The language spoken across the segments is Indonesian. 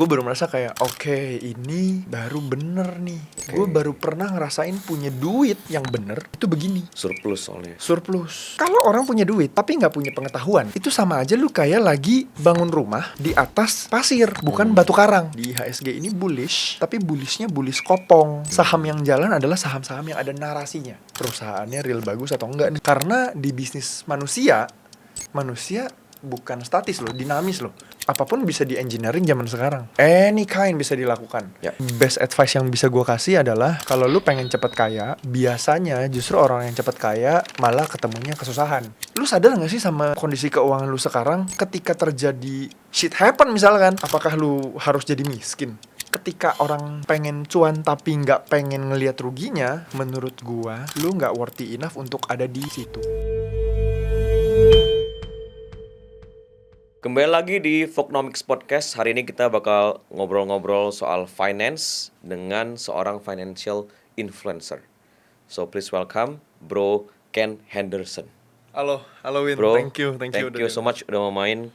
gue baru merasa kayak oke, ini baru bener nih. Gue baru pernah ngerasain punya duit yang bener itu begini. Surplus soalnya. Surplus. Kalau orang punya duit tapi nggak punya pengetahuan, itu sama aja lu kayak lagi bangun rumah di atas pasir, bukan batu karang. Di HSG ini bullish, tapi bullishnya bullish kopong. Saham yang jalan adalah saham-saham yang ada narasinya. Perusahaannya real bagus atau enggak. Karena di bisnis manusia bukan statis loh, dinamis loh. Apapun bisa di engineering zaman sekarang. Any kind bisa dilakukan. Ya. Best advice yang bisa gue kasih adalah kalau lu pengen cepet kaya, biasanya justru orang yang cepet kaya malah ketemunya kesusahan. Lu sadar gak sih sama kondisi keuangan lu sekarang? Ketika terjadi shit happen misalkan, apakah lu harus jadi miskin? Ketika orang pengen cuan tapi nggak pengen ngelihat ruginya, menurut gua lu nggak worthy enough untuk ada di situ. Kembali lagi di Vognomics Podcast. Hari ini kita bakal ngobrol-ngobrol soal finance dengan seorang financial influencer. So please welcome Bro Ken Henderson. Halo Win. Bro, Thank you so much udah mau main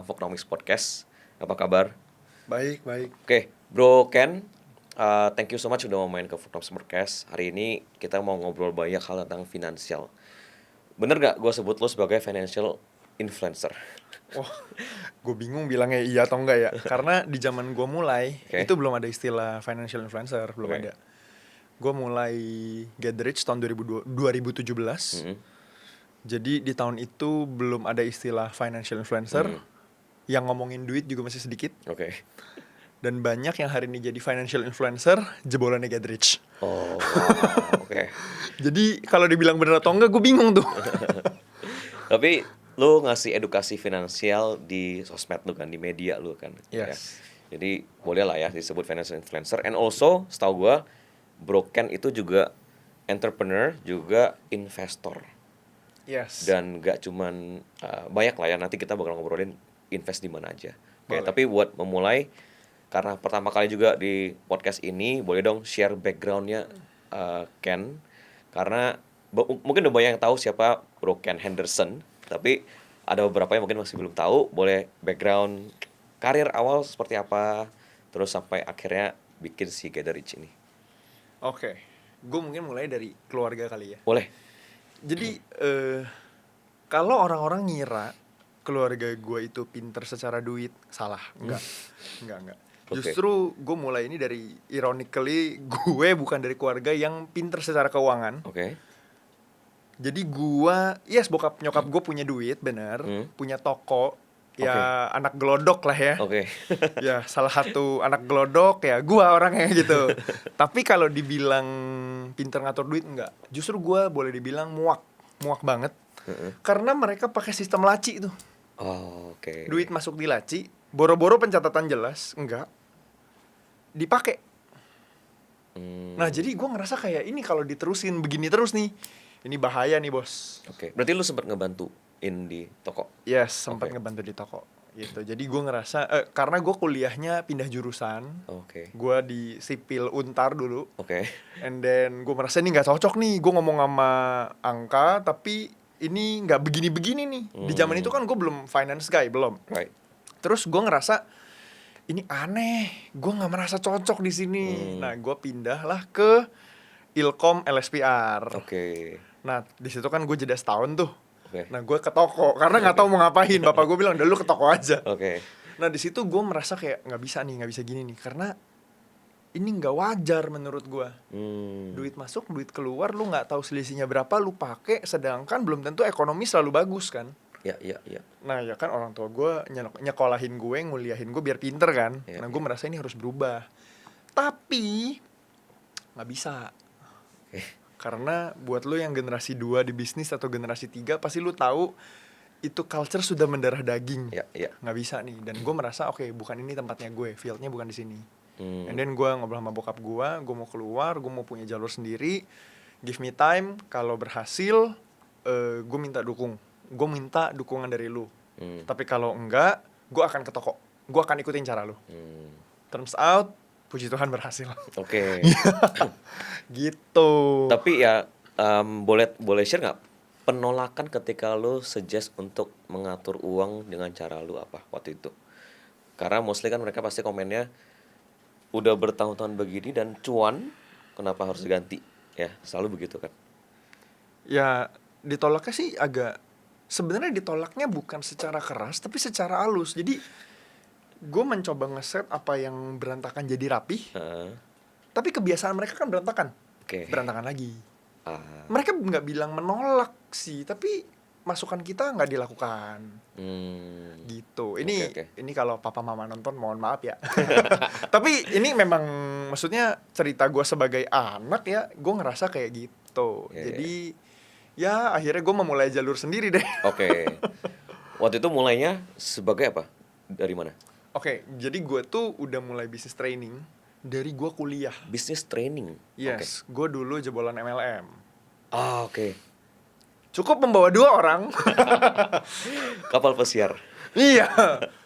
Vognomics Podcast. Apa kabar? Baik. Oke, Bro Ken, thank you so much udah mau main ke Vognomics Podcast. Hari ini kita mau ngobrol banyak hal tentang finansial. Bener gak gue sebut lo sebagai financial influencer? Wah, gue bingung bilangnya iya atau enggak ya. Karena di zaman gue mulai, itu belum ada istilah financial influencer, belum ada. Gue mulai Get Rich tahun 2017. Jadi di tahun itu belum ada istilah financial influencer. Yang ngomongin duit juga masih sedikit. Dan banyak yang hari ini jadi financial influencer, jebolannya Get Rich. Oh, wow, Jadi kalau dibilang bener atau enggak, gue bingung tuh. Tapi lu ngasih edukasi finansial di sosmed lu kan, di media lu kan. Yes. Ya. Jadi boleh lah ya disebut financial influencer. And also, setahu gua, Bro Ken itu juga entrepreneur, juga investor. Yes. Dan gak cuman banyak lah ya, nanti kita bakal ngobrolin invest di mana aja. Boleh. Tapi buat memulai, karena pertama kali juga di podcast ini, boleh dong share backgroundnya Ken. Karena mungkin udah banyak yang tahu siapa Bro Ken Henderson, tapi ada beberapa yang mungkin masih belum tahu. Boleh background karir awal seperti apa, terus sampai akhirnya bikin si Get Rich ini. Oke. Gue mungkin mulai dari keluarga kali ya. Boleh. Jadi kalau orang-orang ngira keluarga gue itu pinter secara duit, salah. Enggak. Justru gue mulai ini dari, ironically, gue bukan dari keluarga yang pinter secara keuangan. Jadi gue, bokap nyokap gue punya duit, bener, punya toko, ya anak gelodok lah ya. Ya salah satu anak gelodok ya gue orangnya gitu. Tapi kalau dibilang pinter ngatur duit, enggak. Justru gue boleh dibilang muak banget. Karena mereka pakai sistem laci tuh. Duit masuk di laci, boro-boro pencatatan jelas, enggak dipakai. Nah jadi gue ngerasa kayak ini kalau diterusin begini terus nih, ini bahaya nih bos. Berarti lu sempat ngebantuin di toko? Yes, sempat ngebantu di toko gitu. Jadi gue ngerasa karena gue kuliahnya pindah jurusan. Gue di sipil Untar dulu. And then gue merasa ini nggak cocok nih. Gue ngomong sama angka tapi ini nggak begini-begini nih. Di zaman itu kan gue belum finance guy, belum. Terus gue ngerasa ini aneh. Gue nggak merasa cocok di sini. Nah gue pindahlah ke Ilkom LSPR. Nah di situ kan gue jeda setahun tuh. Nah gue ke toko karena nggak tahu mau ngapain. Bapak gue bilang udah lu ke toko aja. Nah di situ gue merasa kayak nggak bisa gini nih karena ini nggak wajar menurut gue. Duit masuk duit keluar, lu nggak tahu selisihnya berapa, lu pakai, sedangkan belum tentu ekonomi selalu bagus kan. Nah ya kan orang tua gue nyekolahin gue, nguliahin gue biar pinter kan. Nah gue merasa ini harus berubah, tapi nggak bisa. Karena buat lu yang generasi 2 di bisnis atau generasi 3, pasti lu tahu itu culture sudah mendarah daging. Nggak bisa nih. Dan gue merasa bukan ini tempatnya gue, fieldnya bukan di sini. And then gue ngobrol sama bokap gue mau keluar, gue mau punya jalur sendiri, give me time, kalau berhasil gue minta dukungan dari lu. Tapi kalau enggak, gue akan ke toko, gue akan ikutin cara lu. Turns out puji Tuhan berhasil. Gitu. Tapi ya boleh share nggak penolakan ketika lu suggest untuk mengatur uang dengan cara lu apa waktu itu? Karena mostly kan mereka pasti komennya udah bertahun-tahun begini dan cuan, kenapa harus diganti? Ya, selalu begitu kan. Ya, ditolaknya sih sebenarnya ditolaknya bukan secara keras tapi secara halus. Jadi gue mencoba ngeset apa yang berantakan jadi rapi. Tapi kebiasaan mereka kan berantakan. Berantakan lagi. Mereka nggak bilang menolak sih, tapi masukan kita nggak dilakukan. Gitu. Ini kalau papa mama nonton mohon maaf ya. Tapi ini memang maksudnya cerita gue sebagai anak ya, gue ngerasa kayak gitu. Jadi ya akhirnya gue memulai jalur sendiri deh. Waktu itu mulainya sebagai apa? Dari mana? Jadi gue tuh udah mulai bisnis training dari gue kuliah. Bisnis training? Yes, gue dulu jebolan MLM. Cukup membawa 2 orang. Kapal pesiar. Iya,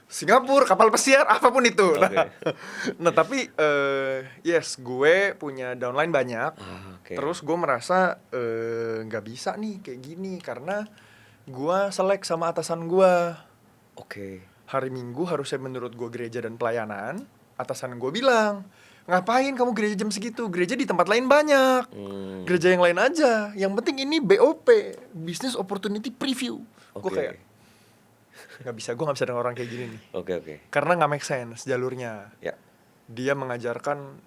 Singapura, kapal pesiar, apapun itu. Nah tapi yes, gue punya downline banyak. Terus gue merasa nggak bisa nih kayak gini karena gue selek sama atasan gue. Hari Minggu harusnya menurut gue gereja dan pelayanan. Atasan gue bilang, ngapain kamu gereja jam segitu? Gereja di tempat lain banyak. Gereja yang lain aja. Yang penting ini BOP, Business Opportunity Preview. Gue kayak gue gak bisa dengan orang kayak gini nih. Karena gak make sense jalurnya. Dia mengajarkan,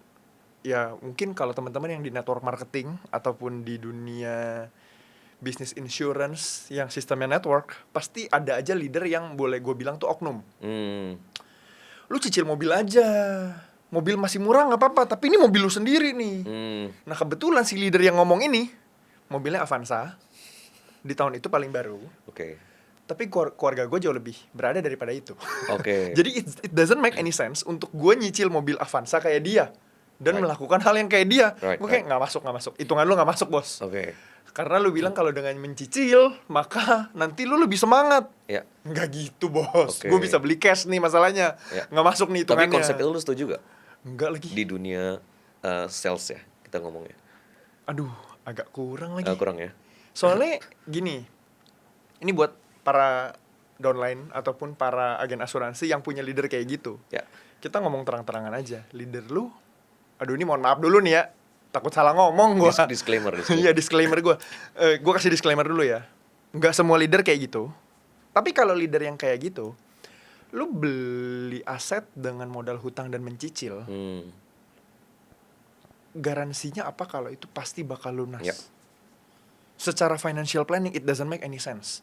ya mungkin kalau teman-teman yang di network marketing ataupun di dunia bisnis insurance yang sistemnya network, pasti ada aja leader yang boleh gue bilang tuh oknum. Lu cicil mobil aja, mobil masih murah gak apa-apa, tapi ini mobil lu sendiri nih. Nah kebetulan si leader yang ngomong ini mobilnya Avanza, di tahun itu paling baru. Tapi keluarga gue jauh lebih berada daripada itu. Jadi it doesn't make any sense untuk gue nyicil mobil Avanza kayak dia dan melakukan hal yang kayak dia. Gue kayak gak masuk. Hitungan lu gak masuk, bos. Karena lu bilang kalau dengan mencicil maka nanti lu lebih semangat. Nggak gitu, bos. Gue bisa beli cash nih masalahnya. Nggak masuk nih hitungannya. Tapi konsep itu lu setuju gak? Enggak lagi. Di dunia sales ya kita ngomongnya. Aduh, agak kurang lagi. Kurang ya. Soalnya gini, ini buat para downline ataupun para agen asuransi yang punya leader kayak gitu. Kita ngomong terang-terangan aja. Leader lu, aduh ini mohon maaf dulu nih ya. Takut salah ngomong gue. Disclaimer. Iya, disclaimer gue. Gue kasih disclaimer dulu ya. Nggak semua leader kayak gitu. Tapi kalau leader yang kayak gitu, lu beli aset dengan modal hutang dan mencicil, garansinya apa kalau itu pasti bakal lunas? Secara financial planning, it doesn't make any sense.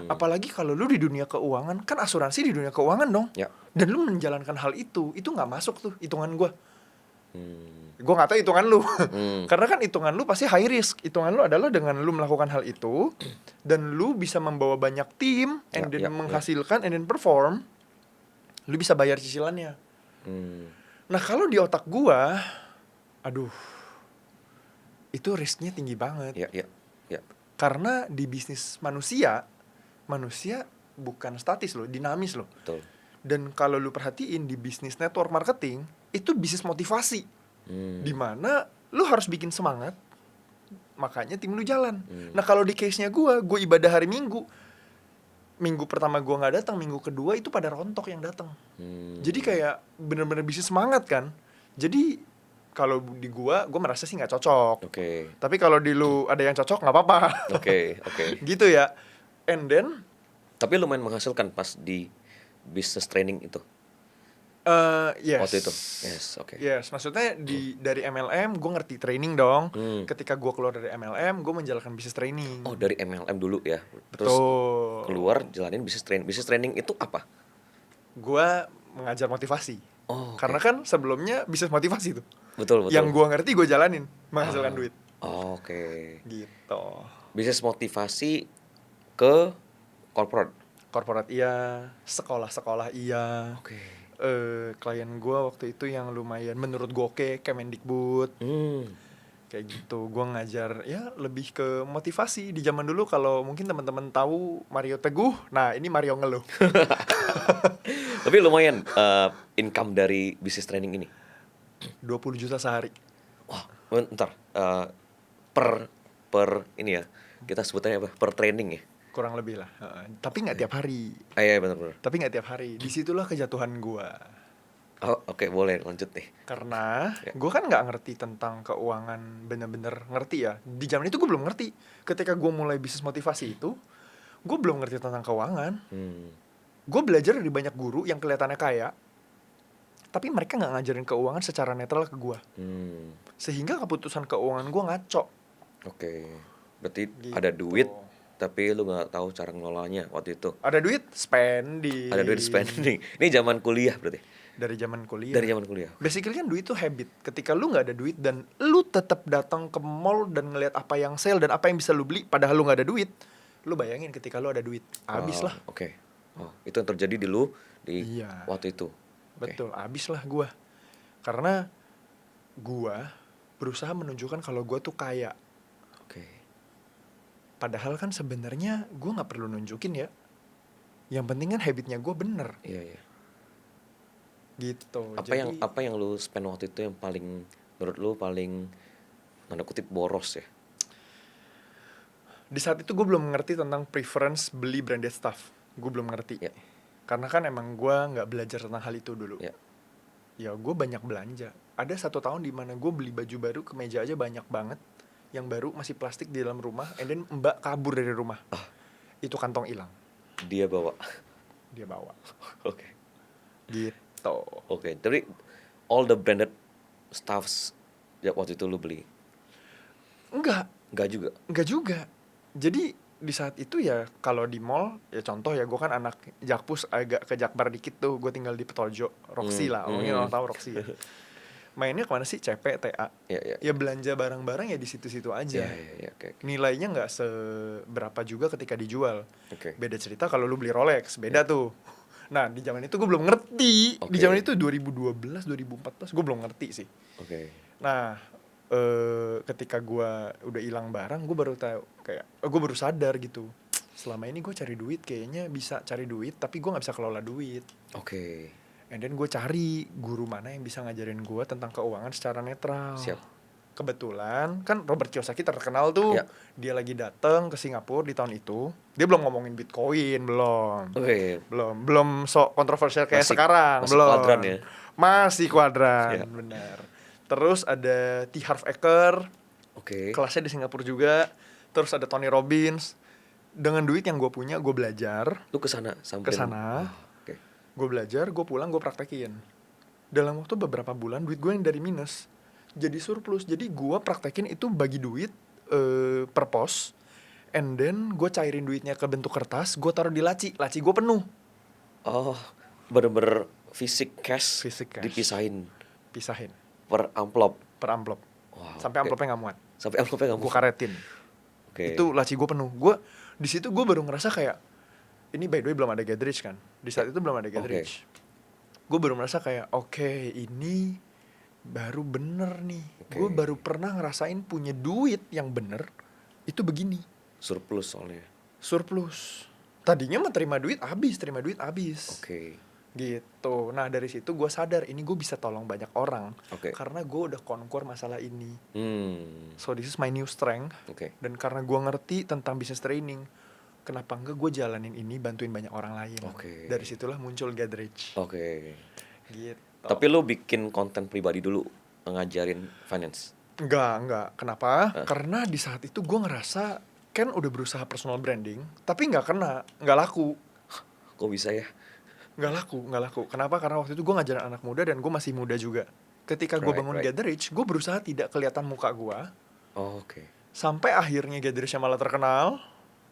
Apalagi kalau lu di dunia keuangan, kan asuransi di dunia keuangan dong. Dan lu menjalankan hal itu nggak masuk tuh hitungan gue. Gue gak tahu hitungan lu. Karena kan hitungan lu pasti high risk. Hitungan lu adalah dengan lu melakukan hal itu dan lu bisa membawa banyak tim and then menghasilkan and then perform, lu bisa bayar cicilannya. Nah kalau di otak gua, aduh, itu risknya tinggi banget. Karena di bisnis manusia bukan statis loh, dinamis loh. Dan kalau lu perhatiin di bisnis network marketing, itu bisnis motivasi. Dimana lu harus bikin semangat, makanya tim lu jalan. Nah kalau di case-nya gue ibadah hari Minggu pertama gue nggak datang, minggu kedua itu pada rontok yang datang. Jadi kayak bener-bener bisnis semangat kan. Jadi kalau di gue merasa sih nggak cocok. Tapi kalau di lu ada yang cocok nggak apa-apa. Gitu ya. And then tapi lumayan menghasilkan pas di business training itu. Yes. Waktu itu. Yes, maksudnya dari MLM gue ngerti training dong. Ketika gue keluar dari MLM, gue menjalankan bisnis training. Dari MLM dulu ya. Terus keluar jalanin bisnis training. Bisnis training itu apa? Gue mengajar motivasi. Karena kan sebelumnya bisnis motivasi tuh. Betul. Yang gue ngerti gue jalanin, menghasilkan duit. Gitu. Bisnis motivasi ke corporate iya, sekolah iya. Klien gue waktu itu yang lumayan menurut gue oke, Kemendikbud. Kayak gitu, gue ngajar ya lebih ke motivasi. Di zaman dulu kalau mungkin teman-teman tahu Mario Teguh, nah ini Mario ngeluh. Tapi lumayan income dari bisnis training ini. 20 juta sehari. Wah, bentar. Per ini ya, kita sebutannya apa? Per training ya? kurang lebih lah. Tapi nggak tiap hari. Iya benar-benar. Tapi nggak tiap hari. Disitulah kejatuhan gue. Oh oke, boleh lanjut nih. Karena gue kan nggak ngerti tentang keuangan, bener-bener ngerti ya. Di zaman itu gue belum ngerti. Ketika gue mulai bisnis motivasi itu, gue belum ngerti tentang keuangan. Gue belajar dari banyak guru yang kelihatannya kaya, tapi mereka nggak ngajarin keuangan secara netral ke gue. Sehingga keputusan keuangan gue ngaco. Oke, berarti Gitu. ada duit tapi lu nggak tahu cara ngelolanya waktu itu. Ada duit spending. Ada duit spending. Ini zaman kuliah berarti. Dari zaman kuliah. Dari zaman kuliah. Basically kan duit tuh habit. Ketika lu nggak ada duit dan lu tetap datang ke mall dan ngelihat apa yang sale dan apa yang bisa lu beli, padahal lu nggak ada duit, lu bayangin ketika lu ada duit, habis lah. Oke. Oh, itu yang terjadi di lu di waktu itu. Betul, habis lah gua. Karena gua berusaha menunjukkan kalau gua tuh kaya. Oke. Padahal kan sebenarnya gua nggak perlu nunjukin ya. Yang penting kan habitnya gua bener. Iya. Gitu. Apa yang lu spend waktu itu yang paling menurut lu paling tanda kutip boros ya? Di saat itu gue belum ngerti tentang preference beli branded stuff. Gue belum ngerti. Karena kan emang gue nggak belajar tentang hal itu dulu. Ya gue banyak belanja. Ada 1 tahun di mana gue beli baju baru, kemeja aja banyak banget. Yang baru masih plastik di dalam rumah. And then mbak kabur dari rumah. Itu kantong hilang. Dia bawa. Oke. Gitu. Oke, tapi all the branded stuffs ya waktu itu lu beli? Enggak juga. Jadi di saat itu ya kalau di mall, ya contoh ya gue kan anak Jakpus agak ke Jakbar dikit tuh. Gue tinggal di Petojo, Roxy lah. Mungkin orang tahu Roxy ya. Mainnya kemana sih? CP, TA. Ya belanja barang-barang ya di situ-situ aja. Nilainya nggak seberapa juga ketika dijual. Beda cerita kalau lu beli Rolex, beda tuh. Nah di zaman itu gue belum ngerti. Di zaman itu 2012, 2014 gue belum ngerti sih. Nah ketika gue udah hilang barang, gue baru tahu kayak gue baru sadar gitu. Selama ini gue cari duit kayaknya bisa cari duit, tapi gue nggak bisa kelola duit. And then gue cari guru mana yang bisa ngajarin gue tentang keuangan secara netral. Kebetulan kan Robert Kiyosaki terkenal tuh. Dia lagi datang ke Singapura di tahun itu. Dia belum ngomongin Bitcoin, belum sok kontroversial kayak sekarang, masih kuadran ya. Masih kuadran, benar. Terus ada T. Harv Eker, kelasnya di Singapura juga. Terus ada Tony Robbins. Dengan duit yang gue punya, gue belajar. Lu kesana? Gue belajar, gue pulang, gue praktekin. Dalam waktu beberapa bulan, duit gue yang dari minus jadi surplus. Jadi gue praktekin itu bagi duit per pos. And then gue cairin duitnya ke bentuk kertas, gue taruh di laci gue penuh. Oh, bener-bener fisik cash. Dipisahin per amplop. Wow, sampai amplopnya nggak muat. Gue karetin. Itu laci gue penuh. Gue di situ gue baru ngerasa kayak, ini by the way belum ada Goodreads kan. Di saat itu belum ada Goodreads. Gue baru merasa kayak ini baru bener nih. Gue baru pernah ngerasain punya duit yang bener itu begini. Surplus soalnya. Tadinya mah terima duit habis. Gitu. Nah dari situ gue sadar ini gue bisa tolong banyak orang. Karena gue udah conquer masalah ini. So this is my new strength. Dan karena gue ngerti tentang business training, kenapa enggak gue jalanin ini, bantuin banyak orang lain. Dari situlah muncul Goodreads. Gitu. Tapi lu bikin konten pribadi dulu ngajarin finance? Enggak. Kenapa? Karena di saat itu gue ngerasa kan udah berusaha personal branding, tapi nggak laku. Kok bisa ya? Nggak laku. Kenapa? Karena waktu itu gue ngajarin anak muda dan gue masih muda juga. Ketika gue bangun Goodreads, gue berusaha tidak kelihatan muka gue. Sampai akhirnya Goodreads malah terkenal,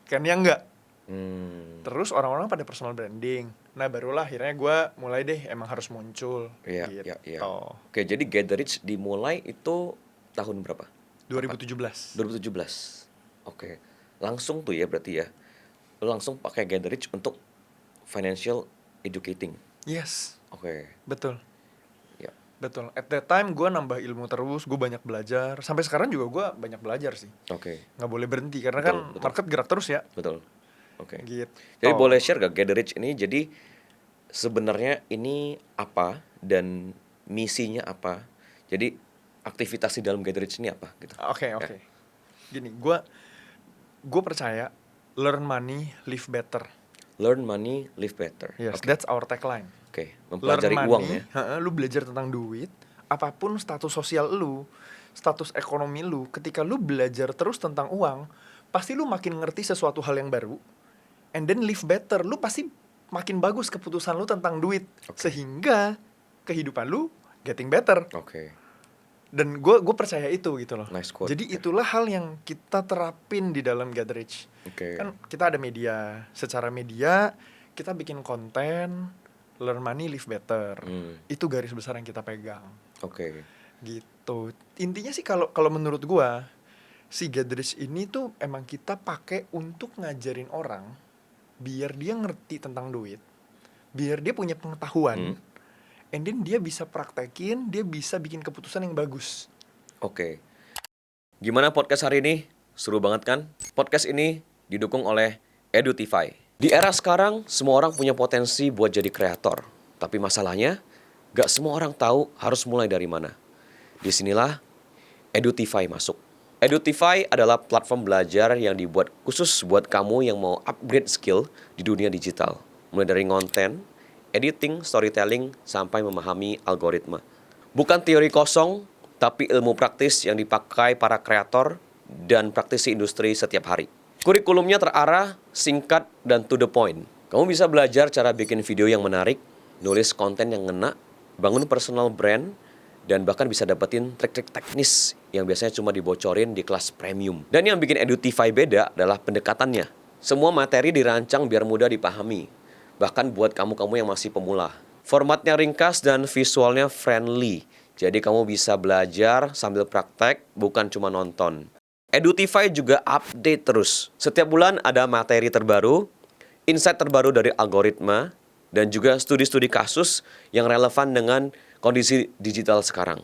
kan ya enggak. Terus orang-orang pada personal branding. Nah barulah akhirnya gue mulai deh emang harus muncul. Oke, jadi Goodreads dimulai itu tahun berapa? 2017. Oke. Langsung tuh ya berarti ya. Lu langsung pakai Goodreads untuk financial educating. Yes. Betul. Ya. Betul. At that time gue nambah ilmu terus, gue banyak belajar. Sampai sekarang juga gue banyak belajar sih. Nggak boleh berhenti karena betul. Market gerak terus ya. Betul. Gitu. Jadi boleh share gak Goodreads ini? Jadi sebenarnya ini apa dan misinya apa? Jadi aktivitas di dalam Goodreads ini apa gitu? Oke. Gini, gue percaya Learn money, live better. Learn money, live better. Yes, that's our tagline. Oke, mempelajari Learn uang money, ya. lu belajar tentang duit, apapun status sosial lu, status ekonomi lu, ketika lu belajar terus tentang uang, pasti lu makin ngerti sesuatu hal yang baru, and then live better. Lu pasti makin bagus keputusan lu tentang duit, sehingga kehidupan lu getting better. Dan gue percaya itu gitu loh. Nice quote. Jadi itulah hal yang kita terapin di dalam Get Rich. Kan kita ada media, secara media kita bikin konten, learn money, live better. Itu garis besar yang kita pegang. Gitu. Intinya sih kalau menurut gua, si Get Rich ini tuh emang kita pakai untuk ngajarin orang biar dia ngerti tentang duit, biar dia punya pengetahuan, and then dia bisa praktekin, dia bisa bikin keputusan yang bagus. Gimana podcast hari ini? Seru banget kan? Podcast ini didukung oleh Edutify. Di era sekarang, semua orang punya potensi buat jadi kreator. Tapi masalahnya, gak semua orang tahu harus mulai dari mana. Disinilah Edutify masuk. Edutify adalah platform belajar yang dibuat khusus buat kamu yang mau upgrade skill di dunia digital. Mulai dari konten, editing, storytelling, sampai memahami algoritma. Bukan teori kosong, tapi ilmu praktis yang dipakai para kreator dan praktisi industri setiap hari. Kurikulumnya terarah, singkat, dan to the point. Kamu bisa belajar cara bikin video yang menarik, nulis konten yang ngena, bangun personal brand, dan bahkan bisa dapetin trik-trik teknis yang biasanya cuma dibocorin di kelas premium. Dan yang bikin Edutify beda adalah pendekatannya. Semua materi dirancang biar mudah dipahami, bahkan buat kamu-kamu yang masih pemula. Formatnya ringkas dan visualnya friendly, jadi kamu bisa belajar sambil praktek, bukan cuma nonton. Edutify juga update terus. Setiap bulan ada materi terbaru, insight terbaru dari algoritma, dan juga studi-studi kasus yang relevan dengan kondisi digital sekarang.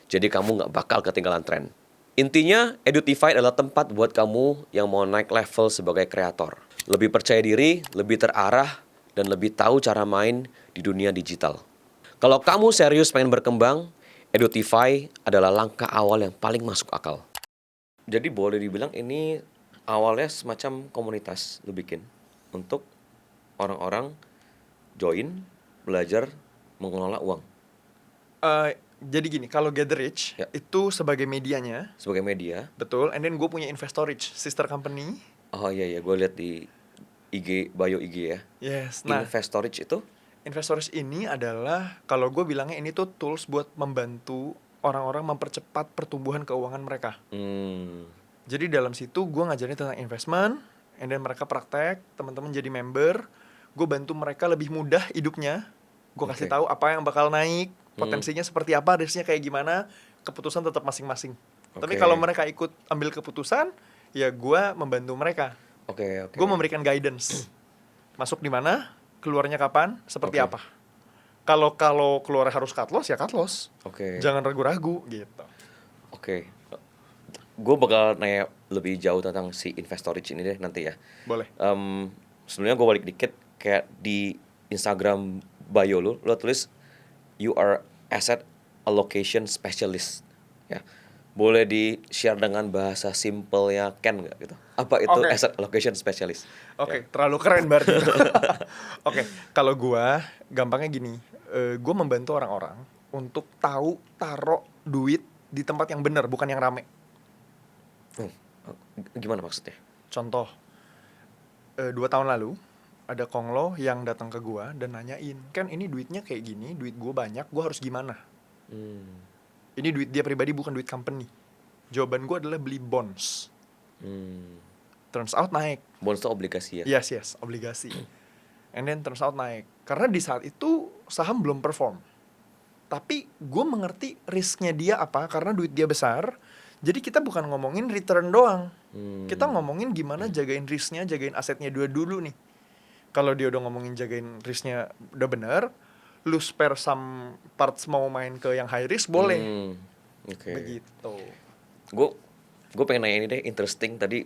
Jadi kamu nggak bakal ketinggalan tren. Intinya, Edutify adalah tempat buat kamu yang mau naik level sebagai kreator. Lebih percaya diri, lebih terarah, dan lebih tahu cara main di dunia digital. Kalau kamu serius pengen berkembang, Edutify adalah langkah awal yang paling masuk akal. Jadi boleh dibilang ini awalnya semacam komunitas lu bikin untuk orang-orang join, belajar, mengelola uang. Jadi gini, kalau Get Rich itu sebagai medianya. Sebagai media. Betul, and then gue punya Investorich, sister company. Oh iya, gue lihat di IG, bio IG ya. Yes, nah. Investorich itu? Investorich ini adalah, kalau gue bilangnya ini tuh tools buat membantu orang-orang mempercepat pertumbuhan keuangan mereka. Jadi dalam situ gue ngajarin tentang investment, and then mereka praktek, teman-teman jadi member, gue bantu mereka lebih mudah hidupnya, gue kasih tahu apa yang bakal naik, potensinya seperti apa, risknya kayak gimana, keputusan tetap masing-masing. Tapi kalau mereka ikut ambil keputusan, ya gue membantu mereka. Gue memberikan guidance, masuk di mana, keluarnya kapan, seperti apa. Kalau keluar harus cut loss, ya cut loss. Jangan ragu-ragu gitu. Gue bakal nanya lebih jauh tentang si Investorich ini deh nanti ya. Boleh. Sebelumnya gue balik dikit, kayak di Instagram bio lu tulis you are asset allocation specialist. Ya. Boleh di-share dengan bahasa simple ya Ken nggak gitu? Apa itu asset allocation specialist? Terlalu keren berarti. Kalau gue, gampangnya gini. Gue membantu orang-orang untuk tahu taruh duit di tempat yang benar, bukan yang rame. Gimana maksudnya? Contoh, 2 tahun lalu ada konglo yang datang ke gue dan nanyain, kan ini duitnya kayak gini, duit gue banyak, gue harus gimana? Ini duit dia pribadi, bukan duit company. Jawaban gue adalah beli bonds. Turns out naik. Bonds itu obligasi ya? Yes, obligasi. And then turns out naik. Karena di saat itu saham belum perform. Tapi gue mengerti risknya dia apa, karena duit dia besar. Jadi kita bukan ngomongin return doang. Kita ngomongin gimana jagain risknya, jagain asetnya dulu nih. Kalau dia udah ngomongin jagain risknya udah bener, lu spare some parts mau main ke yang high risk, boleh. Begitu. Gue pengen nanya ini deh, interesting. Tadi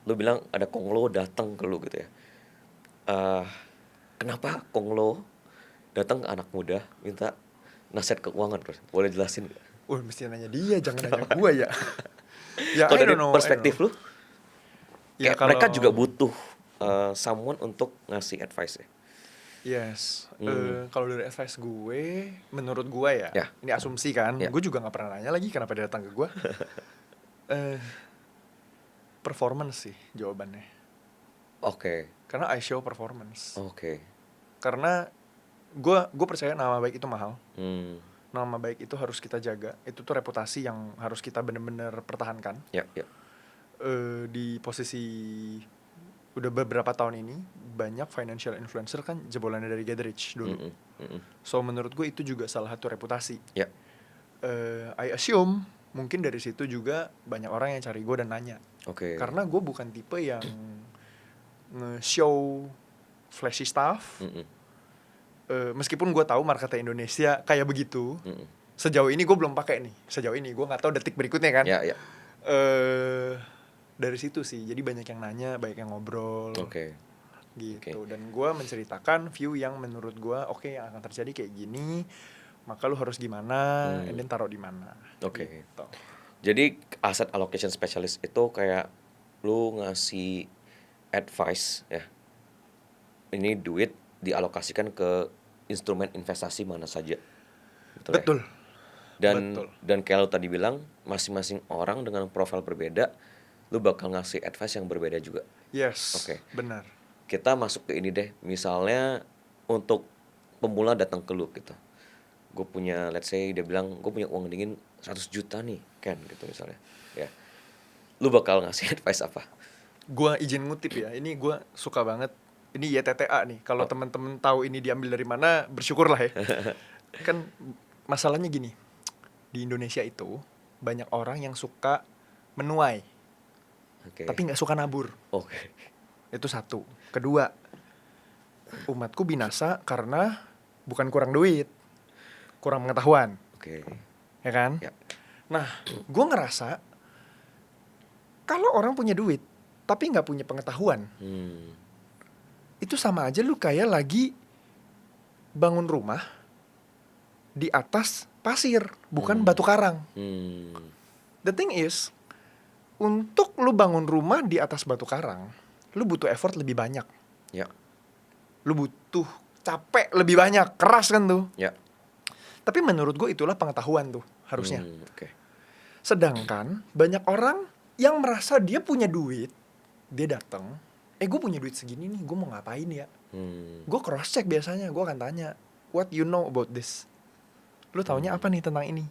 lu bilang ada konglo datang ke lu gitu ya. Kenapa konglo datang ke anak muda minta nasihat keuangan? Boleh jelasin gak? Mesti nanya dia, jangan nanya gue ya. Kalau dari perspektif lu, ya, mereka juga butuh someone untuk ngasih advice ya? Yes. Kalau dari advice gue, menurut gue ya, Ya. ini asumsi kan, Ya. gue juga nggak pernah nanya lagi kenapa dia datang ke gue. Performance sih jawabannya. Oke. Karena I show performance. Oke. Karena gue percaya nama baik itu mahal. Nama baik itu harus kita jaga. Itu tuh reputasi yang harus kita benar-benar pertahankan. Ya. Di posisi udah beberapa tahun ini banyak financial influencer kan jebolannya dari Get Rich dulu. So menurut gue itu juga salah satu reputasi. Ya. I assume mungkin dari situ juga banyak orang yang cari gue dan nanya. Karena gue bukan tipe yang nge-show flashy stuff. Meskipun gue tahu marketnya Indonesia kayak begitu. Sejauh ini gue belum pakai nih. Sejauh ini gue nggak tahu detik berikutnya kan. Ya. Dari situ sih. Jadi banyak yang nanya, banyak yang ngobrol. Gitu. Okay. Dan gue menceritakan view yang menurut gue oke, yang akan terjadi kayak gini. Maka lu harus gimana, and then taruh di mana. Gitu. Jadi asset allocation specialist itu kayak lu ngasih advice ya. Ini duit dialokasikan ke instrumen investasi mana saja. Betul. Dan kayak lu tadi bilang, masing-masing orang dengan profil berbeda, lu bakal ngasih advice yang berbeda juga. Yes. Benar. Kita masuk ke ini deh, misalnya untuk pemula datang ke lu gitu. Gue punya, let's say dia bilang, gue punya uang dingin 100 juta nih, Ken, gitu misalnya. Ya. Lu bakal ngasih advice apa? Gue izin ngutip ya, ini gue suka banget. Ini YTTA nih, kalau temen-temen tahu ini diambil dari mana, bersyukurlah ya. Kan masalahnya gini, di Indonesia itu banyak orang yang suka menuai, tapi gak suka nabur. Itu satu. Kedua, umatku binasa karena bukan kurang duit, kurang pengetahuan. Ya kan? Ya. Nah, gue ngerasa kalau orang punya duit tapi gak punya pengetahuan, itu sama aja lu kayak lagi bangun rumah di atas pasir, bukan batu karang. The thing is, untuk lu bangun rumah di atas batu karang, lu butuh effort lebih banyak. Ya. Lu butuh capek lebih banyak, keras kan tuh. Ya. Tapi menurut gue itulah pengetahuan tuh, harusnya. Sedangkan banyak orang yang merasa dia punya duit, dia datang, gue punya duit segini nih, gue mau ngapain ya? Gue cross check biasanya, gue akan tanya, what you know about this? Lu taunya apa nih tentang ini?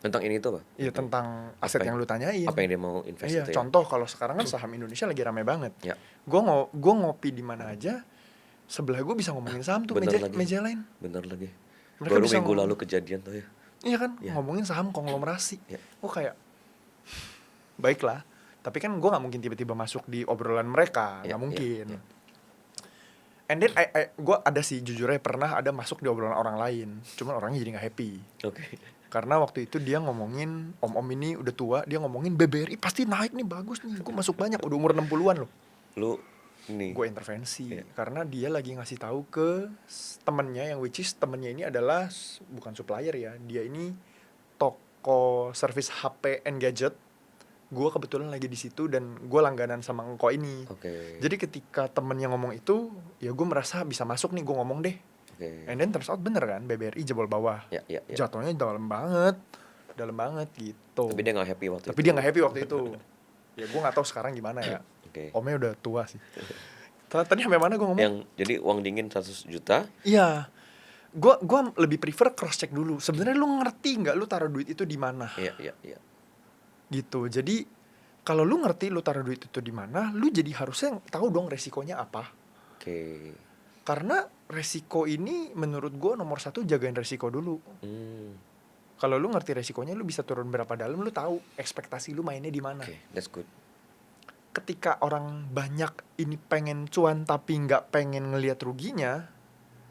Tentang ini tuh apa? Iya, tentang aset yang lu tanyain. Apa yang dia mau invest itu ya? Contoh kalau sekarang kan saham Indonesia lagi rame banget. Ya. Gue ngopi di mana aja, sebelah gue bisa ngomongin saham tuh, meja lain. Bener lagi. Mereka baru bisa minggu lalu kejadian tuh ya. Iya kan, ngomongin saham konglomerasi. Gue kayak, baiklah. Tapi kan gue gak mungkin tiba-tiba masuk di obrolan mereka, gak mungkin. And then gue ada sih, jujurnya pernah ada masuk di obrolan orang lain. Cuman orangnya jadi gak happy. Karena waktu itu dia ngomongin, om-om ini udah tua, dia ngomongin BBRI pasti naik nih, bagus nih. Gue masuk banyak, udah umur 60-an loh. Gue intervensi karena dia lagi ngasih tahu ke temennya, yang which is temennya ini adalah bukan supplier ya, dia ini toko service HP and gadget. Gue kebetulan lagi di situ dan gue langganan sama engkau ini. Jadi ketika temennya ngomong itu, ya gue merasa bisa masuk nih, gue ngomong deh. And then turns out bener kan, BBRI jebol bawah. Jatuhnya dalam banget gitu. Tapi dia gak happy waktu itu. Ya gue gak tahu sekarang gimana ya. Omnya udah tua sih. Tadi sampai mana gue ngomong? Yang jadi uang dingin 100 juta? Iya. Gue lebih prefer cross check dulu. Sebenarnya lu ngerti nggak lu taruh duit itu di mana? Iya. Gitu. Jadi kalau lu ngerti lu taruh duit itu di mana, lu jadi harusnya tahu dong resikonya apa. Karena resiko ini menurut gue nomor 1, jagain resiko dulu. Kalau lu ngerti resikonya, lu bisa turun berapa dalam, lu tahu ekspektasi lu mainnya di mana. That's good. Ketika orang banyak ini pengen cuan tapi nggak pengen ngelihat ruginya,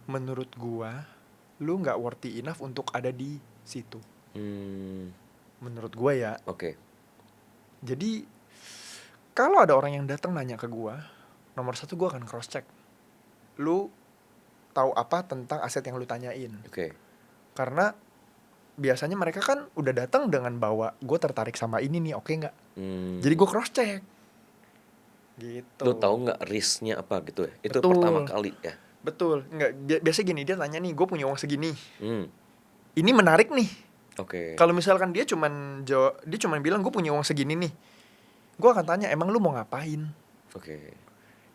menurut gua lu nggak worthy enough untuk ada di situ. Menurut gua ya. Jadi kalau ada orang yang datang nanya ke gua, nomor 1 gua akan cross check. Lu tahu apa tentang aset yang lu tanyain? Karena biasanya mereka kan udah datang dengan bawa, gua tertarik sama ini nih, oke nggak? Jadi gua cross check. Gitu. Lu tahu nggak risknya apa gitu ya? Itu Betul. pertama kali ya. Betul. Nggak, biasa gini, dia tanya nih, gue punya uang segini. Hmm. Ini menarik nih. Oke. Kalau misalkan dia cuman bilang gue punya uang segini nih, gue akan tanya, emang lu mau ngapain? Oke.